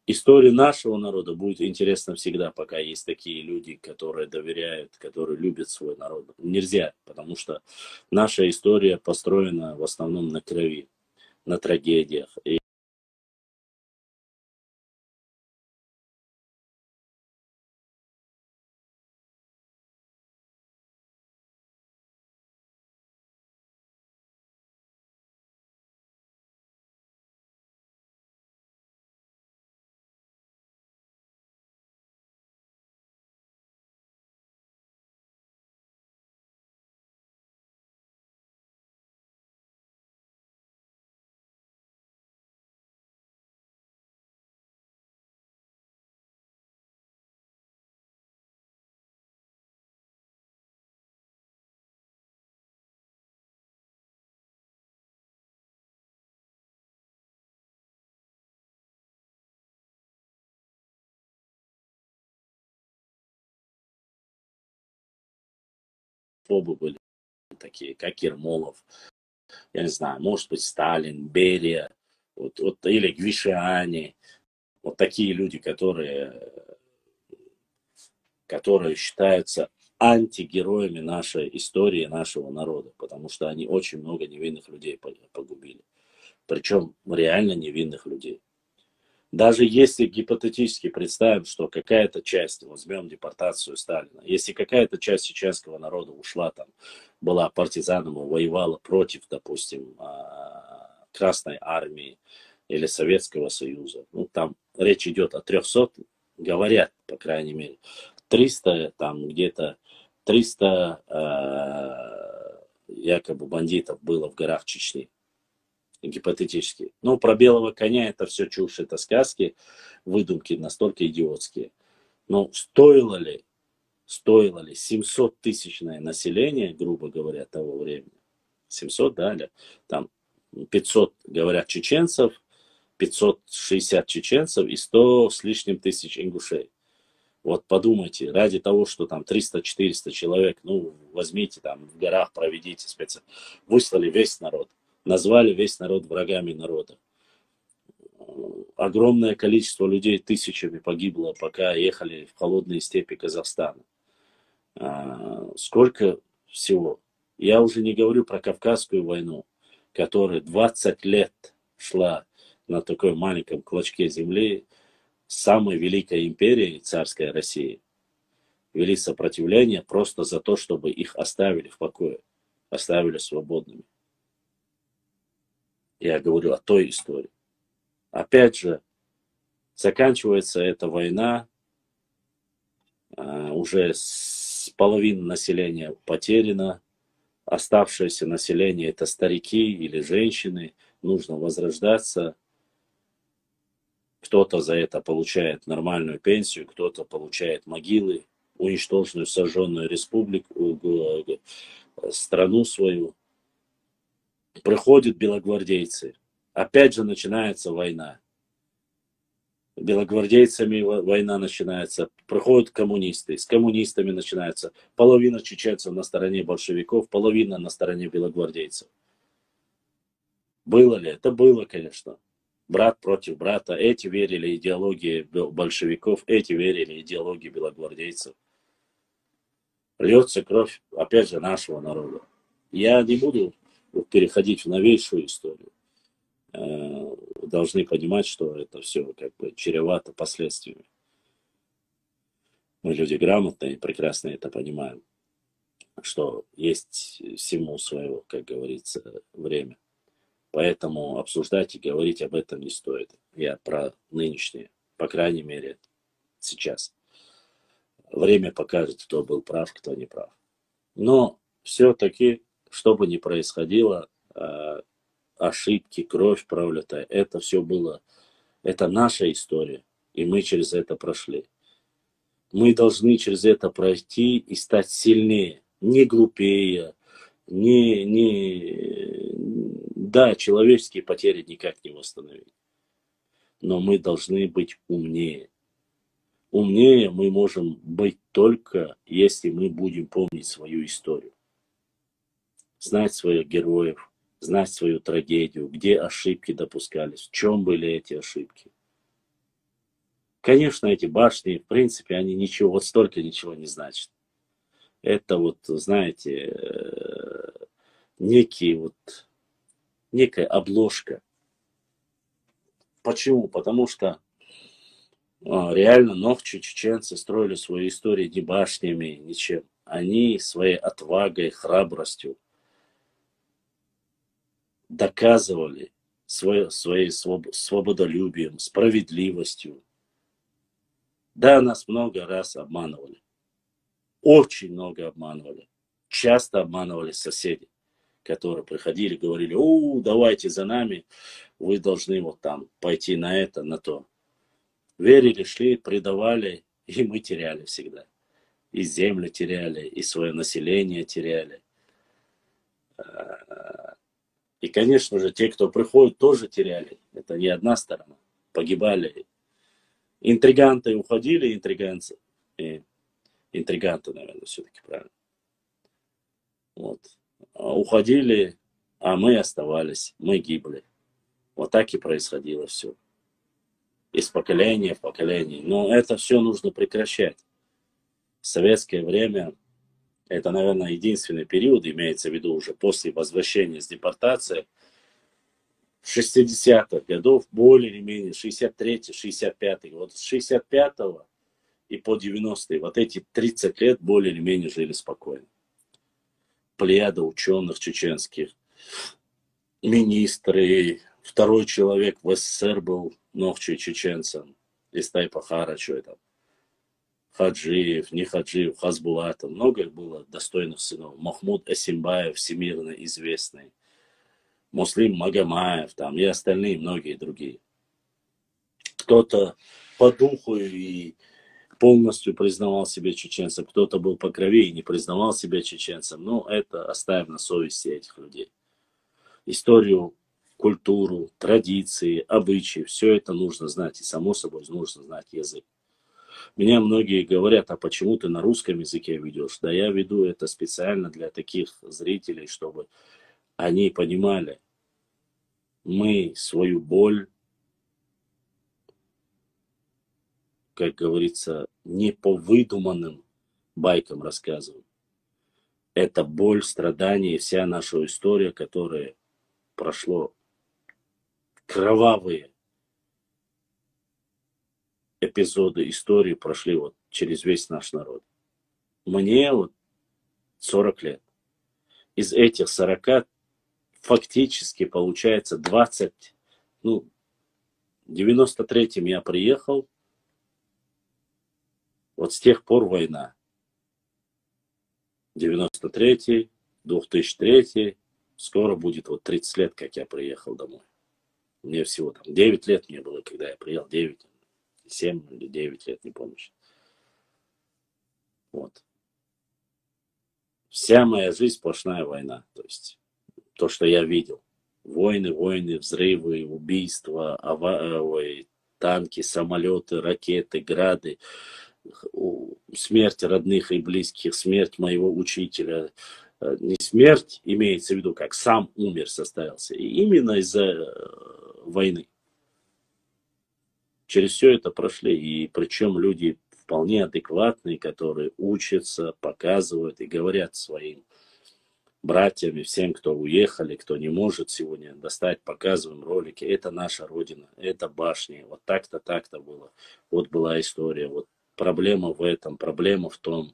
История нашего народа будет интересна всегда, пока есть такие люди, которые доверяют, которые любят свой народ. Нельзя, потому что наша история построена в основном на крови, на трагедиях. И фобы были такие, как Ермолов, я не знаю, может быть, Сталин, Берия, или Гвишиани. Вот такие люди, которые считаются антигероями нашей истории, нашего народа, потому что они очень много невинных людей погубили. Причем реально невинных людей. Даже если гипотетически представим, что какая-то часть, возьмем депортацию Сталина, если какая-то часть чеченского народа ушла там, была партизаном, воевала против, допустим, Красной Армии или Советского Союза, ну там речь идет о 300, говорят, по крайней мере, 300, там где-то 300 якобы бандитов было в горах Чечни. Гипотетически. Но про белого коня это все чушь, это сказки, выдумки настолько идиотские. Но стоило ли 700-тысячное население, грубо говоря, того времени, 700, да, или там 500, говорят, чеченцев, 560 чеченцев и 100 с лишним тысяч ингушей. Вот подумайте, ради того, что там 300-400 человек, ну, возьмите там в горах, проведите выслали весь народ. Назвали весь народ врагами народа. Огромное количество людей тысячами погибло, пока ехали в холодные степи Казахстана. Сколько всего. Я уже не говорю про Кавказскую войну, которая 20 лет шла на такой маленьком клочке земли с самой великой империей, царской России. Вели сопротивление просто за то, чтобы их оставили в покое, оставили свободными. Я говорю о той истории. Опять же, заканчивается эта война, уже половина населения потеряна, оставшееся население это старики или женщины, нужно возрождаться. Кто-то за это получает нормальную пенсию, кто-то получает могилы, уничтоженную, сожженную республику, страну свою. Приходят белогвардейцы. Опять же начинается война. Белогвардейцами война начинается. Приходят коммунисты. С коммунистами начинается. Половина чеченцев на стороне большевиков, половина на стороне белогвардейцев. Было ли? Это было, конечно. Брат против брата. Эти верили идеологии большевиков, эти верили идеологии белогвардейцев. Льется кровь, опять же, нашего народа. Я не буду переходить в новейшую историю. Должны понимать, что это все как бы чревато последствиями. Мы люди грамотные, прекрасно это понимаем, что есть всему свое, как говорится, время. Поэтому обсуждать и говорить об этом не стоит. Я про нынешнее, по крайней мере, сейчас. Время покажет, кто был прав, кто не прав. Но все-таки, что бы ни происходило, ошибки, кровь пролитая, это все было, это наша история, и мы через это прошли. Мы должны через это пройти и стать сильнее, не глупее, да, человеческие потери никак не восстановить. но мы должны быть умнее. Умнее мы можем быть только, если мы будем помнить свою историю. Знать своих героев, знать свою трагедию, где ошибки допускались, в чем были эти ошибки. Конечно, эти башни, в принципе, они ничего, вот столько ничего не значат. Это вот, знаете, некая обложка. Почему? Потому что реально ногчи чеченцы строили свою историю не башнями, ничем. Они своей отвагой, храбростью доказывали своей свободолюбием, справедливостью. Да, нас много раз обманывали. Очень много обманывали. Часто обманывали соседи, которые приходили, говорили: давайте за нами, вы должны вот там пойти на это, на то. Верили, шли, предавали, и мы теряли всегда. И землю теряли, и свое население теряли. И, конечно же, те, кто приходит, тоже теряли. Это не одна сторона. Погибали. Интриганты уходили, интриганцы. Интриганты, наверное, все-таки правильно. Вот. Уходили, а мы оставались, мы гибли. Вот так и происходило все. Из поколения в поколение. Но это все нужно прекращать. В советское время, это, наверное, единственный период, имеется в виду уже после возвращения с депортации, 60-х годов, более или менее, 63-й, 65-й, вот с 65-го и по 90-е, вот эти 30 лет более или менее жили спокойно. Плеяда ученых чеченских, министры, второй человек в СССР был ногчий чеченцем, Истай Пахара, что это, Хаджиев, не Хаджиев, Хазбулатов, много было достойных сынов. Махмуд Эсимбаев, всемирно известный, Муслим Магомаев, там, и остальные, многие другие. Кто-то по духу и полностью признавал себя чеченцем, кто-то был по крови и не признавал себя чеченцем. Но это оставим на совести этих людей. Историю, культуру, традиции, обычаи, все это нужно знать. И само собой нужно знать язык. Меня многие говорят: а почему ты на русском языке ведешь? Да я веду это специально для таких зрителей, чтобы они понимали, мы свою боль, как говорится, не по выдуманным байкам рассказываем. Это боль, страдания и вся наша история, которая прошло кровавые эпизоды истории, прошли вот через весь наш народ. Мне вот 40 лет. Из этих 40 фактически получается 20, в 93-м я приехал, вот с тех пор война. 93-й, 2003-й, скоро будет вот 30 лет, как я приехал домой. Мне всего там 9 лет мне было, когда я приехал, 9, 7 или 9 лет, не помню. Вот. Вся моя жизнь сплошная война, то есть то, что я видел. Войны, взрывы, убийства, танки, самолеты, ракеты, грады, смерть родных и близких, смерть моего учителя. Не смерть, имеется в виду, как сам умер, состоялся. И именно из-за войны. Через все это прошли. И причем люди вполне адекватные, которые учатся, показывают и говорят своим братьям и всем, кто уехали, кто не может сегодня достать, показываем ролики. Это наша Родина, это башни. Вот так-то, так-то было. Вот была история. Вот проблема в этом, проблема в том,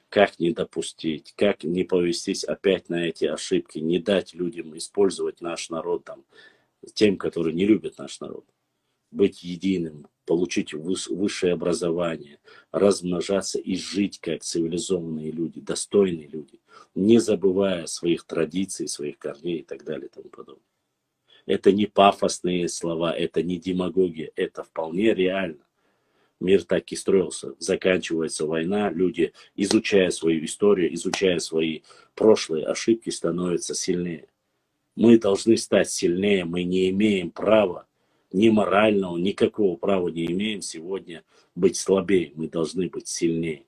как не допустить, как не повестись опять на эти ошибки, не дать людям использовать наш народ, тем, которые не любят наш народ. Быть единым, получить высшее образование, размножаться и жить как цивилизованные люди, достойные люди, не забывая своих традиций, своих корней и так далее и тому подобное. Это не пафосные слова, это не демагогия, это вполне реально. Мир так и строился. Заканчивается война, люди, изучая свою историю, изучая свои прошлые ошибки, становятся сильнее. Мы должны стать сильнее, мы не имеем права ни морального, никакого права не имеем сегодня быть слабее. Мы должны быть сильнее.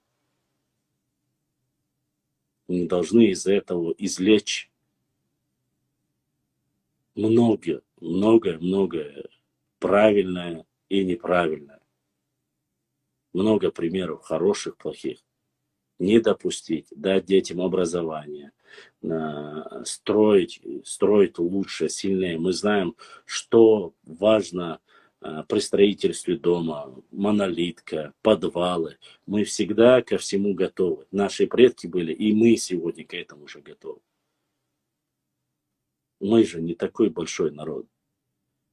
Мы должны из этого извлечь многое правильное и неправильное. Много примеров хороших, плохих. Не допустить, дать детям образование, строить лучше, сильнее. Мы знаем, что важно при строительстве дома, монолитка, подвалы. Мы всегда ко всему готовы. Наши предки были, и мы сегодня к этому же готовы. Мы же не такой большой народ,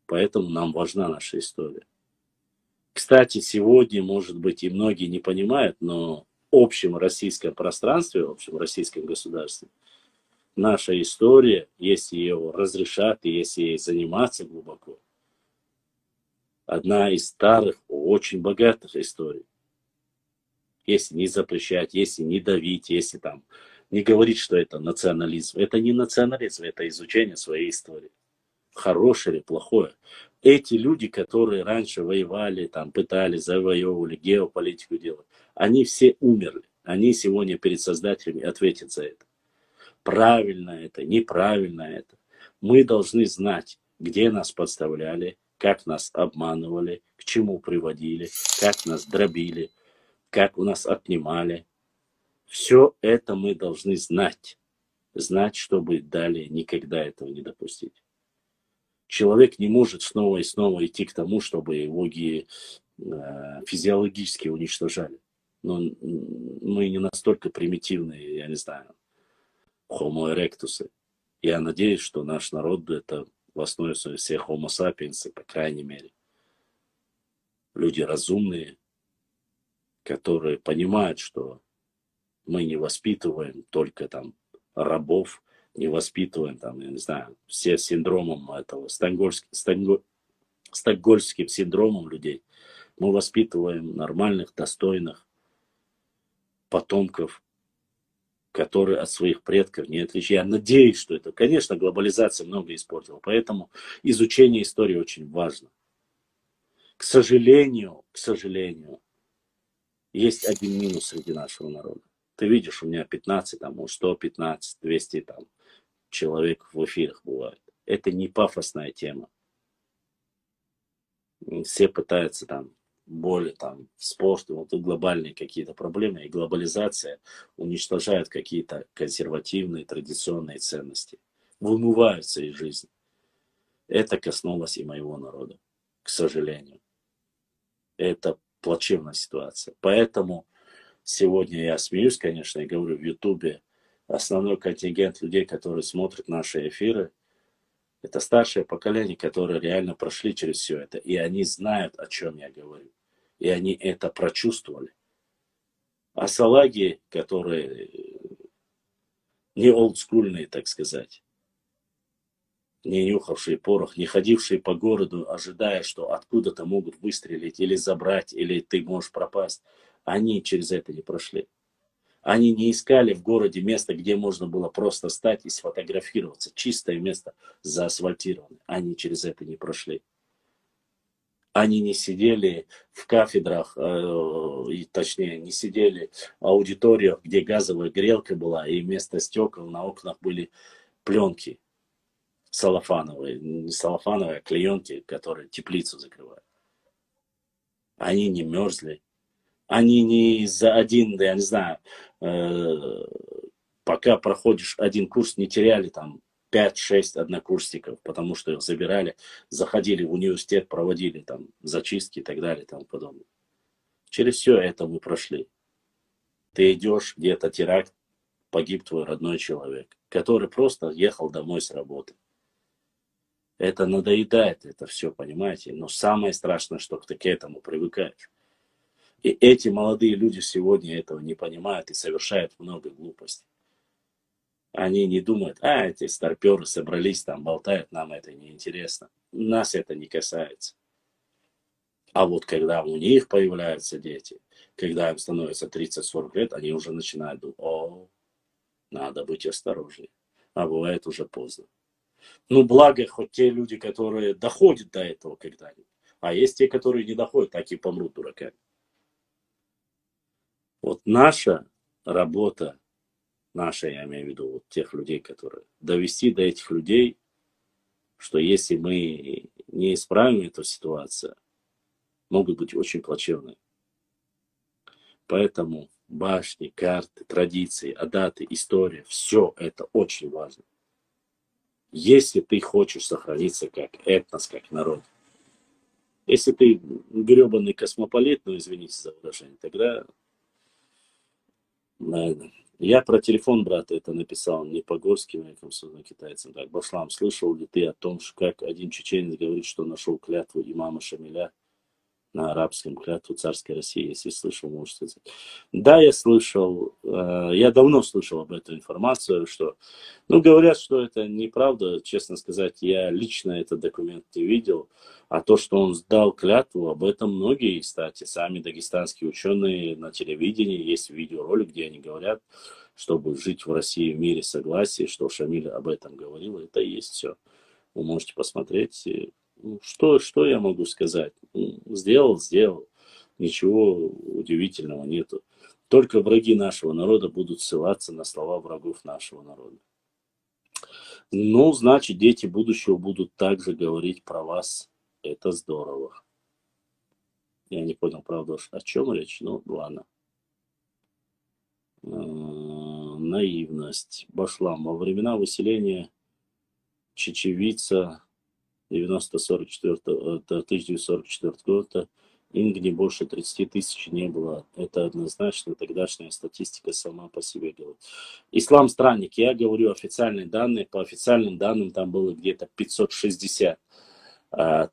поэтому нам важна наша история. Кстати, сегодня, может быть, и многие не понимают, но в общем российском пространстве, в общем российском государстве, наша история, если ее разрешат и если ей заниматься глубоко, одна из старых, очень богатых историй. Если не запрещать, если не давить, если там не говорить, что это национализм. Это не национализм, это изучение своей истории. Хорошее или плохое. Эти люди, которые раньше воевали, там, пытались, завоевывали, геополитику делать, они все умерли. Они сегодня перед Создателем ответят за это. Правильно это, неправильно это. Мы должны знать, где нас подставляли, как нас обманывали, к чему приводили, как нас дробили, как у нас отнимали. Все это мы должны знать. Знать, чтобы далее никогда этого не допустить. Человек не может снова и снова идти к тому, чтобы его физиологически уничтожали. Но мы не настолько примитивные, я не знаю, Homo erectus. Я надеюсь, что наш народ это в основе своей все Homo sapiens, по крайней мере. Люди разумные, которые понимают, что мы не воспитываем только там рабов, не воспитываем там, я не знаю, все синдромом этого, стокгольмским синдромом людей. Мы воспитываем нормальных, достойных потомков, которые от своих предков не отличают. Я надеюсь, что это, конечно, глобализация много испортила, поэтому изучение истории очень важно. К сожалению, есть один минус среди нашего народа. Ты видишь, у меня 15, там, 115, 200 там, человек в эфирах бывает. Это не пафосная тема. Все пытаются там более там спорт, вот глобальные какие-то проблемы, и глобализация уничтожает какие-то консервативные, традиционные ценности. Вымываются из жизни. Это коснулось и моего народа, к сожалению. Это плачевная ситуация. Поэтому сегодня я смеюсь, конечно, и говорю, в Ютубе основной контингент людей, которые смотрят наши эфиры, это старшее поколение, которые реально прошли через все это. И они знают, о чем я говорю. И они это прочувствовали. А салаги, которые не олдскульные, так сказать, не нюхавшие порох, не ходившие по городу, ожидая, что откуда-то могут выстрелить или забрать, или ты можешь пропасть, они через это не прошли. Они не искали в городе место, где можно было просто стать и сфотографироваться. Чистое место заасфальтированное. Они через это не прошли. Они не сидели в кафедрах, точнее, не сидели в аудиториях, где газовая грелка была, и вместо стекол на окнах были пленки салофановые. Не салофановые, а клеенки, которые теплицу закрывают. Они не мерзли. Они не за один, я не знаю, пока проходишь один курс, не теряли там 5-6 однокурсников, потому что их забирали, заходили в университет, проводили там зачистки и так далее и тому подобное. Через все это мы прошли. Ты идешь, где-то теракт, погиб твой родной человек, который просто ехал домой с работы. Это надоедает, это все, понимаете? Но самое страшное, что ты к этому привыкаешь. И эти молодые люди сегодня этого не понимают и совершают много глупостей. Они не думают, эти старперы собрались, там болтают, нам это не интересно. Нас это не касается. А вот когда у них появляются дети, когда им становится 30-40 лет, они уже начинают думать, надо быть осторожнее. А бывает уже поздно. Ну, благо, хоть те люди, которые доходят до этого когда-нибудь. А есть те, которые не доходят, так и помрут дураками. Вот наша работа, наша, я имею в виду, вот тех людей, которые довести до этих людей, что если мы не исправим эту ситуацию, могут быть очень плачевные. Поэтому башни, карты, традиции, адаты, история, все это очень важно. Если ты хочешь сохраниться как этнос, как народ. Если ты гребаный космополит, ну извините за выражение, тогда я про телефон брата это написал не по-горски, а китайцам. Так, Башлам, слышал ли ты о том, как один чеченец говорит, что нашел клятву имама Шамиля на арабском, клятву царской России? Если слышал, можете сказать. Да, я слышал, я давно слышал об этой информации, что, ну, говорят, что это неправда, честно сказать, я лично этот документ не видел, а то, что он сдал клятву, об этом многие, кстати, сами дагестанские ученые на телевидении, есть видеоролик, где они говорят, чтобы жить в России в мире согласия, что Шамиль об этом говорил, это и есть все. Вы можете посмотреть. Ну, что я могу сказать? Ну, сделал, сделал. Ничего удивительного нету. Только враги нашего народа будут ссылаться на слова врагов нашего народа. Ну, значит, дети будущего будут также говорить про вас. Это здорово. Я не понял, правда, о чем речь, но ладно. Наивность. Башлам. Во времена выселения чечевица 1944 года Ингни больше 30 тысяч не было. Это однозначно тогдашняя статистика сама по себе говорит. Ислам странник. Я говорю официальные данные. По официальным данным там было где-то 560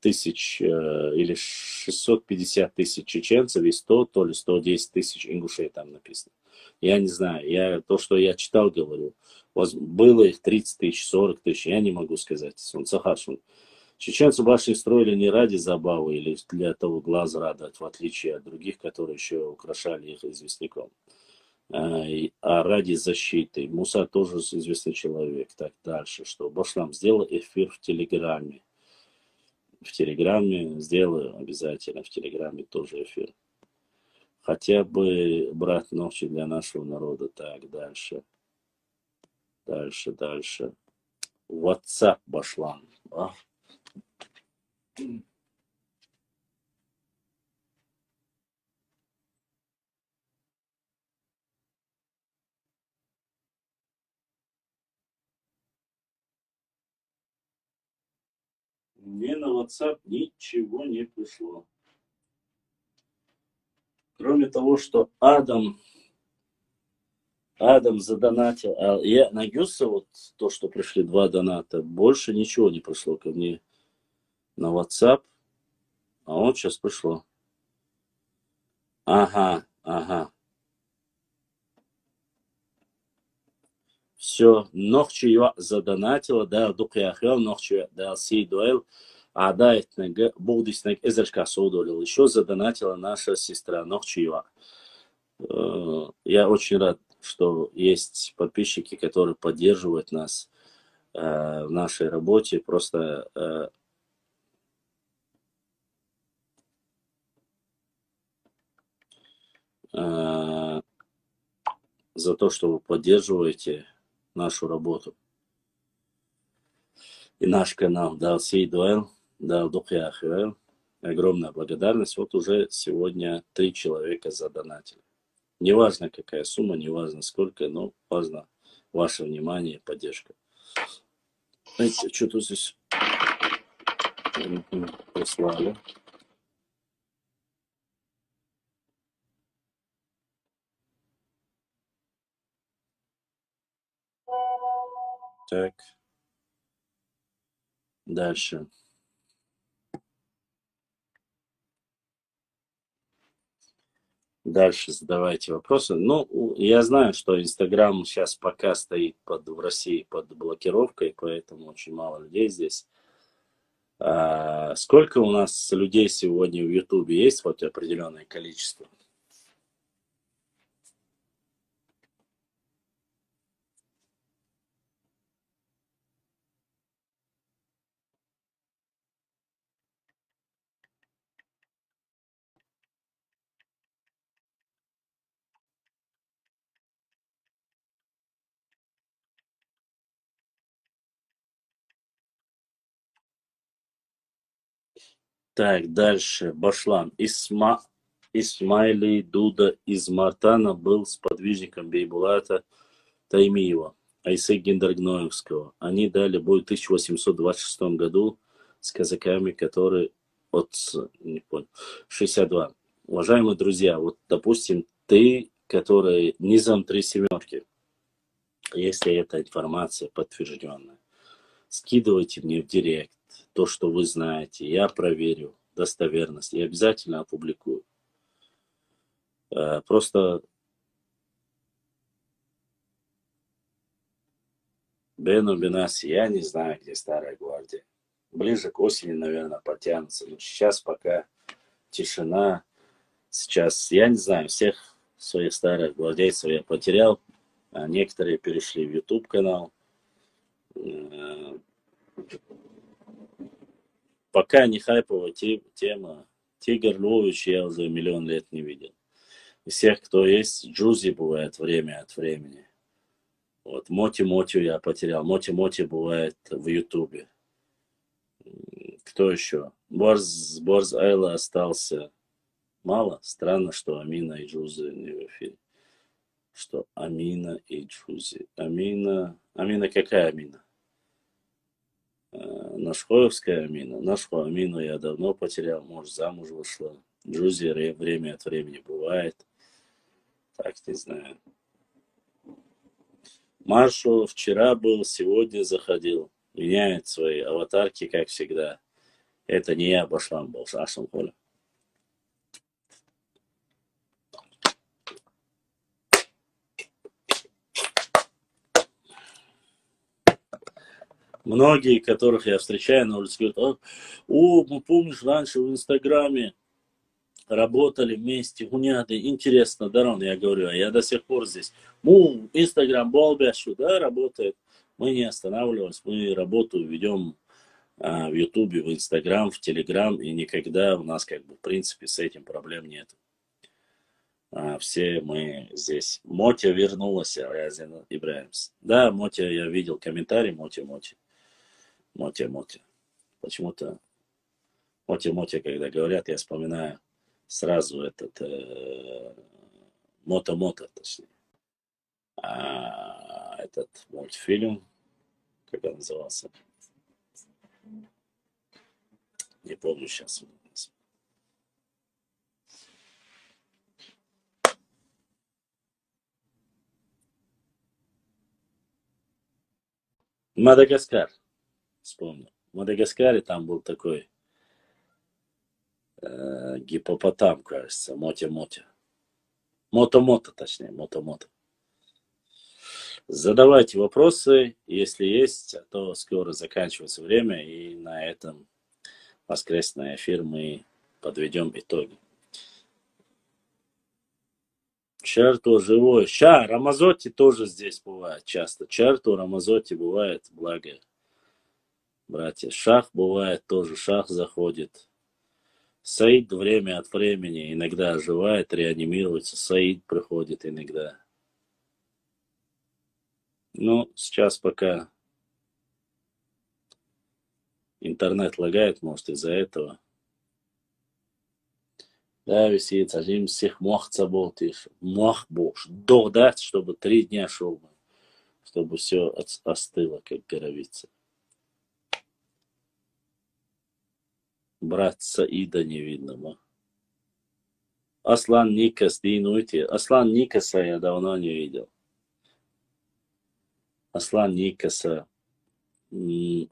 тысяч или 650 тысяч чеченцев и 100, то ли 110 тысяч ингушей там написано. Я не знаю. То, что я читал, говорю. Было их 30 тысяч, 40 тысяч. Я не могу сказать. Он Сахашин. Чеченцы башни строили не ради забавы или для того глаз радовать, в отличие от других, которые еще украшали их известняком, а ради защиты. Муса тоже известный человек. Так дальше, что Башлам сделал эфир в Телеграме. В Телеграме сделаю обязательно, в Телеграме тоже эфир. Хотя бы брат ночи для нашего народа. Так, дальше. Дальше. WhatsApp Башлам. Мне на WhatsApp ничего не пришло. Кроме того, что Адам задонатил. А я на Гюса, вот то, что пришли 2 доната, больше ничего не пришло ко мне на WhatsApp. А вот сейчас пришло. Ага. Все, нохчу задонатила, да, дукяхел, нохчу, да, сей дуэл, а да, это будиснег эзершка судолил. Еще задонатила наша сестра Нохчуева. Я очень рад, что есть подписчики, которые поддерживают нас в нашей работе. Просто за то, что вы поддерживаете нашу работу. И наш канал Далсей Дуэл, Далдухяхуэл. Огромная благодарность. Вот уже сегодня 3 человека задонатили. Неважно, какая сумма, неважно сколько, но важно ваше внимание и поддержка. Знаете, что-то здесь прислали. Так. Дальше. Дальше задавайте вопросы. Ну, я знаю, что Инстаграм сейчас пока стоит в России под блокировкой, поэтому очень мало людей здесь. Сколько у нас людей сегодня в Ютубе есть? Вот определенное количество. Так, дальше. Башлан. Исмайли Дуда из Мартана был сподвижником Бейбулата Таймиева, Айсы Гиндаргноевского. Они дали бой в 1826 году с казаками, которые не понял, 62. Уважаемые друзья, вот, допустим, ты, который низом 3 семерки, если эта информация подтвержденная, скидывайте мне в директ то, что вы знаете. Я проверю достоверность и обязательно опубликую. Просто Бену Бенаси, я не знаю, где Старая Гвардия. Ближе к осени, наверное, потянутся. Но сейчас пока тишина. Сейчас, я не знаю, всех своих старых гвардейцев я потерял. А некоторые перешли в YouTube канал. Пока не хайповая тема. Тигр Львович я уже миллион лет не видел. Из всех, кто есть, Джузи бывает время от времени. Вот, Моти-Мотю я потерял. Моти-Моти бывает в Ютубе. Кто еще? Борз Айла остался. Мало? Странно, что Амина и Джузи не в эфире. Что Амина и Джузи. Амина какая Амина? Нашхоевская Амина. Нашу Амину я давно потерял. Может, замуж вышла. Джузи время от времени бывает. Так, не знаю. Маршал вчера был, сегодня заходил. Меняет свои аватарки, как всегда. Это не я, Башлан был, Шашин Коля. Многие, которых я встречаю на улице, говорят: мы помнишь, раньше в Инстаграме работали вместе, гуняды, интересно, Дарон, я говорю, а я до сих пор здесь. Инстаграм Болбяшу, да, работает. Мы не останавливались, мы работу ведем в Ютубе, в Инстаграм, в Телеграм, и никогда у нас, в принципе, с этим проблем нет. Все мы здесь. Мотя вернулась, Аязин Ибраимс. Да, Мотя, я видел комментарий, Мотя. Почему-то Мотя, когда говорят, я вспоминаю сразу этот Мото, точнее. Этот мультфильм, как он назывался? Не помню сейчас. Мадагаскар. Вспомнил. В Мадагаскаре там был такой гипопотам, кажется, Мотя. Мото, точнее, Мото. Задавайте вопросы, если есть, а то скоро заканчивается время, и на этом воскресный эфир мы подведем итоги. Черту живой. Рамазотти тоже здесь бывает часто. Черту Рамазотти бывает, благо. Братья, Шах бывает тоже, Шах заходит. Саид время от времени иногда оживает, реанимируется. Саид приходит иногда. Сейчас пока интернет лагает, может, из-за этого. Да, висит, один всех мохца был, мох бош. Да, чтобы 3 дня шел, чтобы все остыло, как говорится. Брат Саида не видно. Аслан Никас, Аслан Никаса я давно не видел. Аслан Никаса,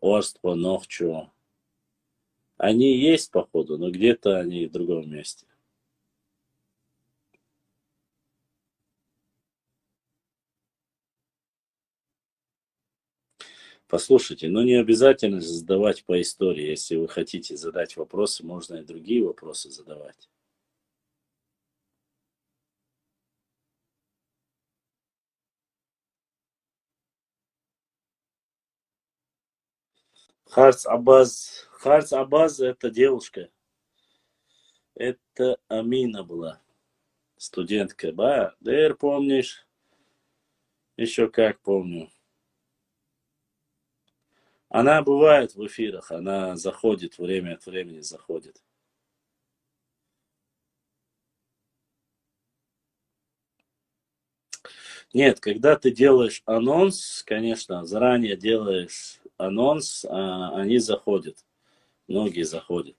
Орство, Нохчу. Они есть, походу, но где-то они в другом месте. Послушайте, не обязательно задавать по истории. Если вы хотите задать вопросы, можно и другие вопросы задавать. Харц Абаз это девушка. Это Амина была. Студентка. Дэр, помнишь? Еще как помню. Она бывает в эфирах, она заходит, время от времени заходит. Нет, когда ты делаешь анонс, конечно, заранее делаешь анонс, они заходят. Многие заходят.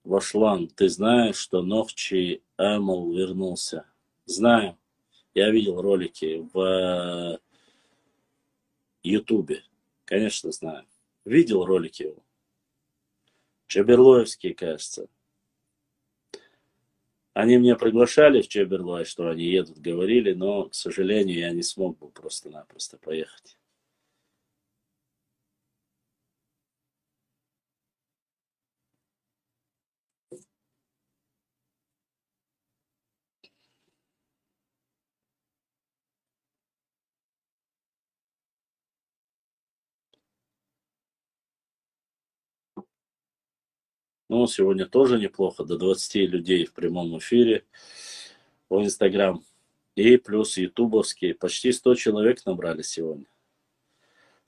Вошлан, ты знаешь, что Нохчи Эмл вернулся? Знаю. Я видел ролики в Ютубе. Конечно, знаю. Видел ролики его. Чаберлоевские, кажется. Они меня приглашали в Чаберлой, что они едут, говорили, но, к сожалению, я не смог бы просто-напросто поехать. Ну, сегодня тоже неплохо, до 20 людей в прямом эфире в Инстаграм. И плюс ютубовские, почти 100 человек набрали сегодня.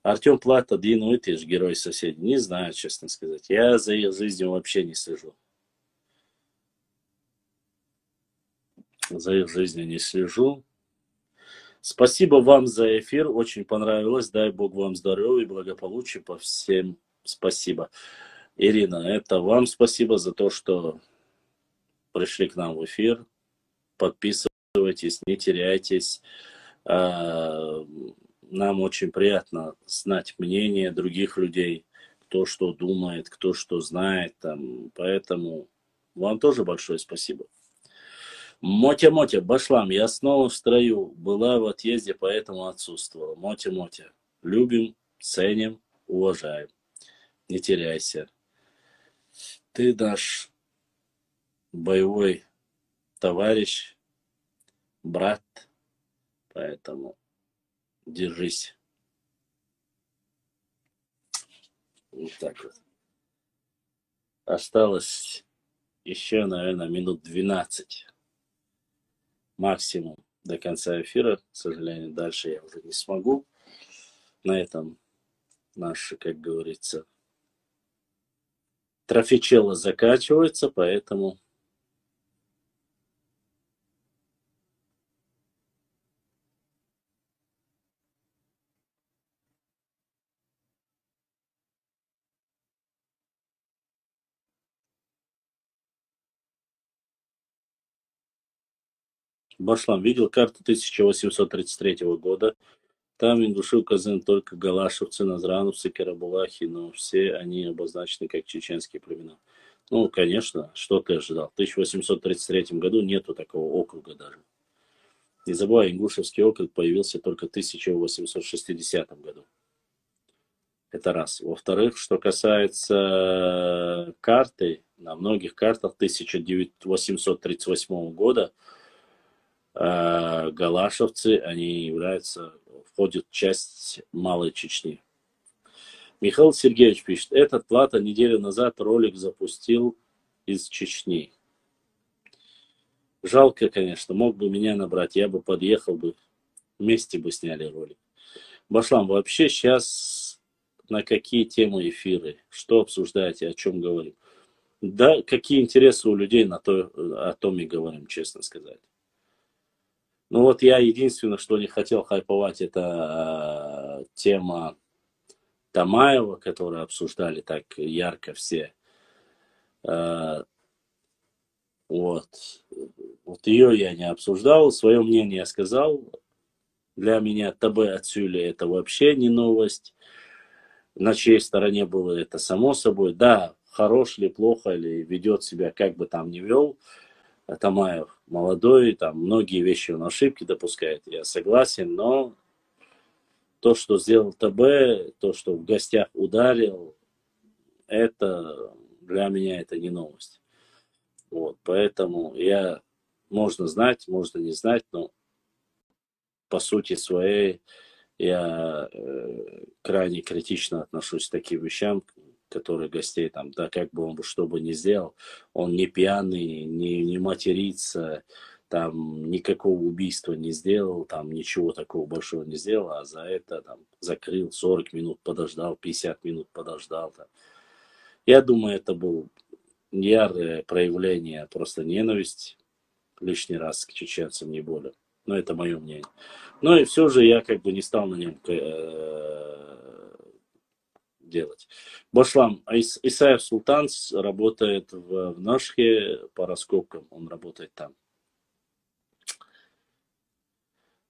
Артем Плат, один и ты же герой соседей. Не знаю, честно сказать. Я за их жизнью вообще не слежу. За их жизнью не слежу. Спасибо вам за эфир, очень понравилось. Дай Бог вам здоровья и благополучия по всем. Спасибо. Ирина, это вам спасибо за то, что пришли к нам в эфир. Подписывайтесь, не теряйтесь. Нам очень приятно знать мнение других людей, кто что думает, кто что знает. Поэтому вам тоже большое спасибо. Мотя-мотя, башлам, я снова в строю. Была в отъезде, поэтому отсутствовала. Мотя-мотя. Любим, ценим, уважаем. Не теряйся. Ты наш боевой товарищ, брат, поэтому держись. Вот так вот. Осталось еще, наверное, минут 12 максимум до конца эфира. К сожалению, дальше я уже не смогу. На этом наш, как говорится, трофичелло заканчивается, поэтому Башлам видел карту 1833 года. Там ингуши указаны только галашевцы, назрановцы, карабулахи, но все они обозначены как чеченские племена. Ну, конечно, что ты ожидал? В 1833 году нету такого округа даже. Не забывай, Ингушевский округ появился только в 1860 году. Это раз. Во-вторых, что касается карты, на многих картах 1838 года галашевцы, они входят в часть Малой Чечни. Михаил Сергеевич пишет, этот Плата неделю назад ролик запустил из Чечни. Жалко, конечно, мог бы меня набрать, я бы подъехал бы, вместе бы сняли ролик. Башлам, вообще сейчас на какие темы эфиры? Что обсуждаете, о чем говорим? Да, какие интересы у людей, о том и говорим, честно сказать. Ну вот я единственное, что не хотел хайповать, это тема Тамаева, которую обсуждали так ярко все. Вот ее я не обсуждал, свое мнение я сказал. Для меня ТБ отсюли это вообще не новость. На чьей стороне было это само собой. Да, хорош ли, плохо ли, ведет себя как бы там ни вел. Тамаев молодой, там многие вещи он ошибки допускает, я согласен, но то, что сделал ТБ, то, что в гостях ударил, это для меня это не новость. Вот, поэтому можно знать, можно не знать, но по сути своей я крайне критично отношусь к таким вещам, которые гостей там, да, как бы он что бы ни сделал, он не пьяный, не матерится, там никакого убийства не сделал, там ничего такого большого не сделал, а за это там закрыл, 40 минут подождал, 50 минут подождал. Там. Я думаю, это было ярое проявление просто ненависти. лишний раз к чеченцам не более. Но это мое мнение. Но и все же я как бы не стал на нем делать. Башлам, Исаев Султан работает в Нашхе по раскопкам, он работает там.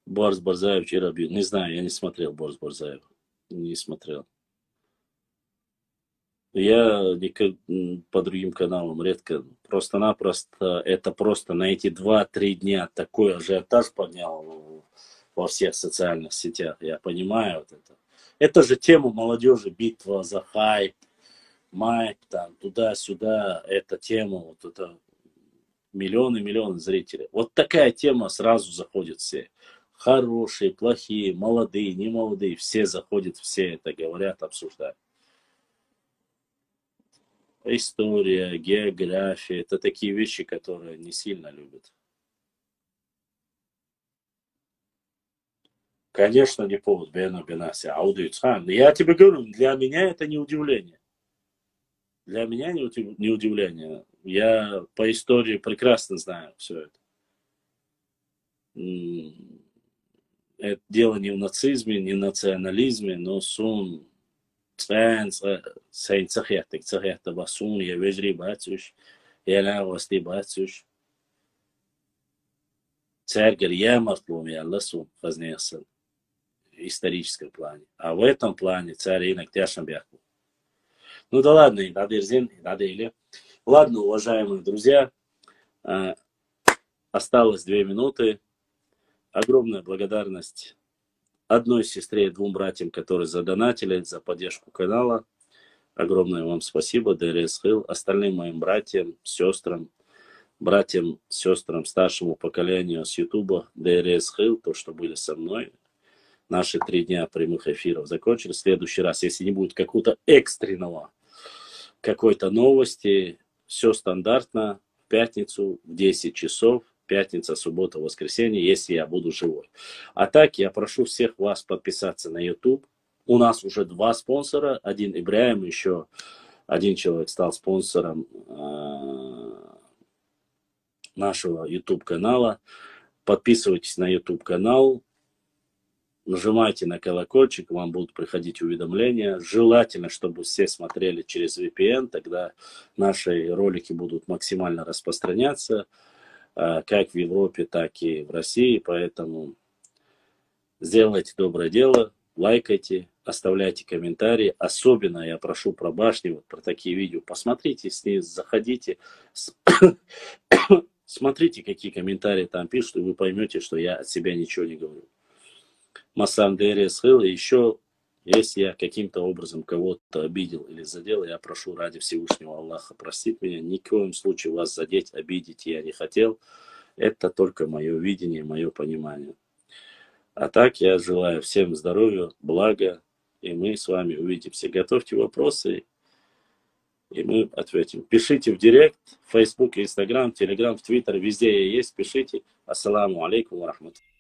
Борис Барзаев вчера бил. Не знаю, я не смотрел Борис Барзаев. Не смотрел. Я по другим каналам редко. Просто-напросто это просто на эти 2-3 дня такой ажиотаж поднял во всех социальных сетях. Я понимаю вот это. Это же тема молодежи, битва за хайп, майк, там, туда-сюда. Эта тема, вот это миллионы зрителей. Вот такая тема сразу заходит все. Хорошие, плохие, молодые, не молодые. Все заходят, все это говорят, обсуждают. История, география, это такие вещи, которые не сильно любят. Конечно, не повод Бена Бенаси, Аудиуцхан. Я тебе говорю, для меня это не удивление. Для меня не удивление. Я по истории прекрасно знаю все это. Это дело не в нацизме, не в национализме, но сун сайн цахятта басун я вежри бацуш, я лавасти бацуш. Царгер я мартлум я ласун хазнеясан. В историческом плане. А в этом плане царь инок тяжем бяху. Ну да ладно, и надырзин, и надыли. Ладно, уважаемые друзья, осталось 2 минуты. Огромная благодарность одной сестре и 2 братьям, которые задонатили за поддержку канала. Огромное вам спасибо, ДРС Хил, остальным моим братьям, сестрам, сестрам старшему поколению с Ютуба, ДРС Хил, то, что были со мной. Наши 3 дня прямых эфиров закончились. В следующий раз, если не будет какого-то экстренного, какой-то новости, все стандартно, в пятницу в 10 часов, пятница, суббота, воскресенье, если я буду живой. А так, я прошу всех вас подписаться на YouTube. У нас уже 2 спонсора, один Ибраим, еще 1 человек стал спонсором нашего YouTube канала. Подписывайтесь на YouTube канал. Нажимайте на колокольчик, вам будут приходить уведомления. Желательно, чтобы все смотрели через VPN, тогда наши ролики будут максимально распространяться, как в Европе, так и в России. Поэтому сделайте доброе дело, лайкайте, оставляйте комментарии. Особенно я прошу про башни, вот про такие видео. Посмотрите снизу, заходите, смотрите, какие комментарии там пишут, и вы поймете, что я от себя ничего не говорю. Масам ДРС Хил, и еще, если я каким-то образом кого-то обидел или задел, я прошу ради Всевышнего Аллаха простить меня. Ни в коем случае вас задеть, обидеть я не хотел. Это только мое видение, мое понимание. А так я желаю всем здоровья, блага, и мы с вами увидимся. Готовьте вопросы, и мы ответим. Пишите в директ, в Facebook, Instagram, Telegram, в Twitter, везде я есть, пишите. Ассаламу алейкум ва рахматуллахи.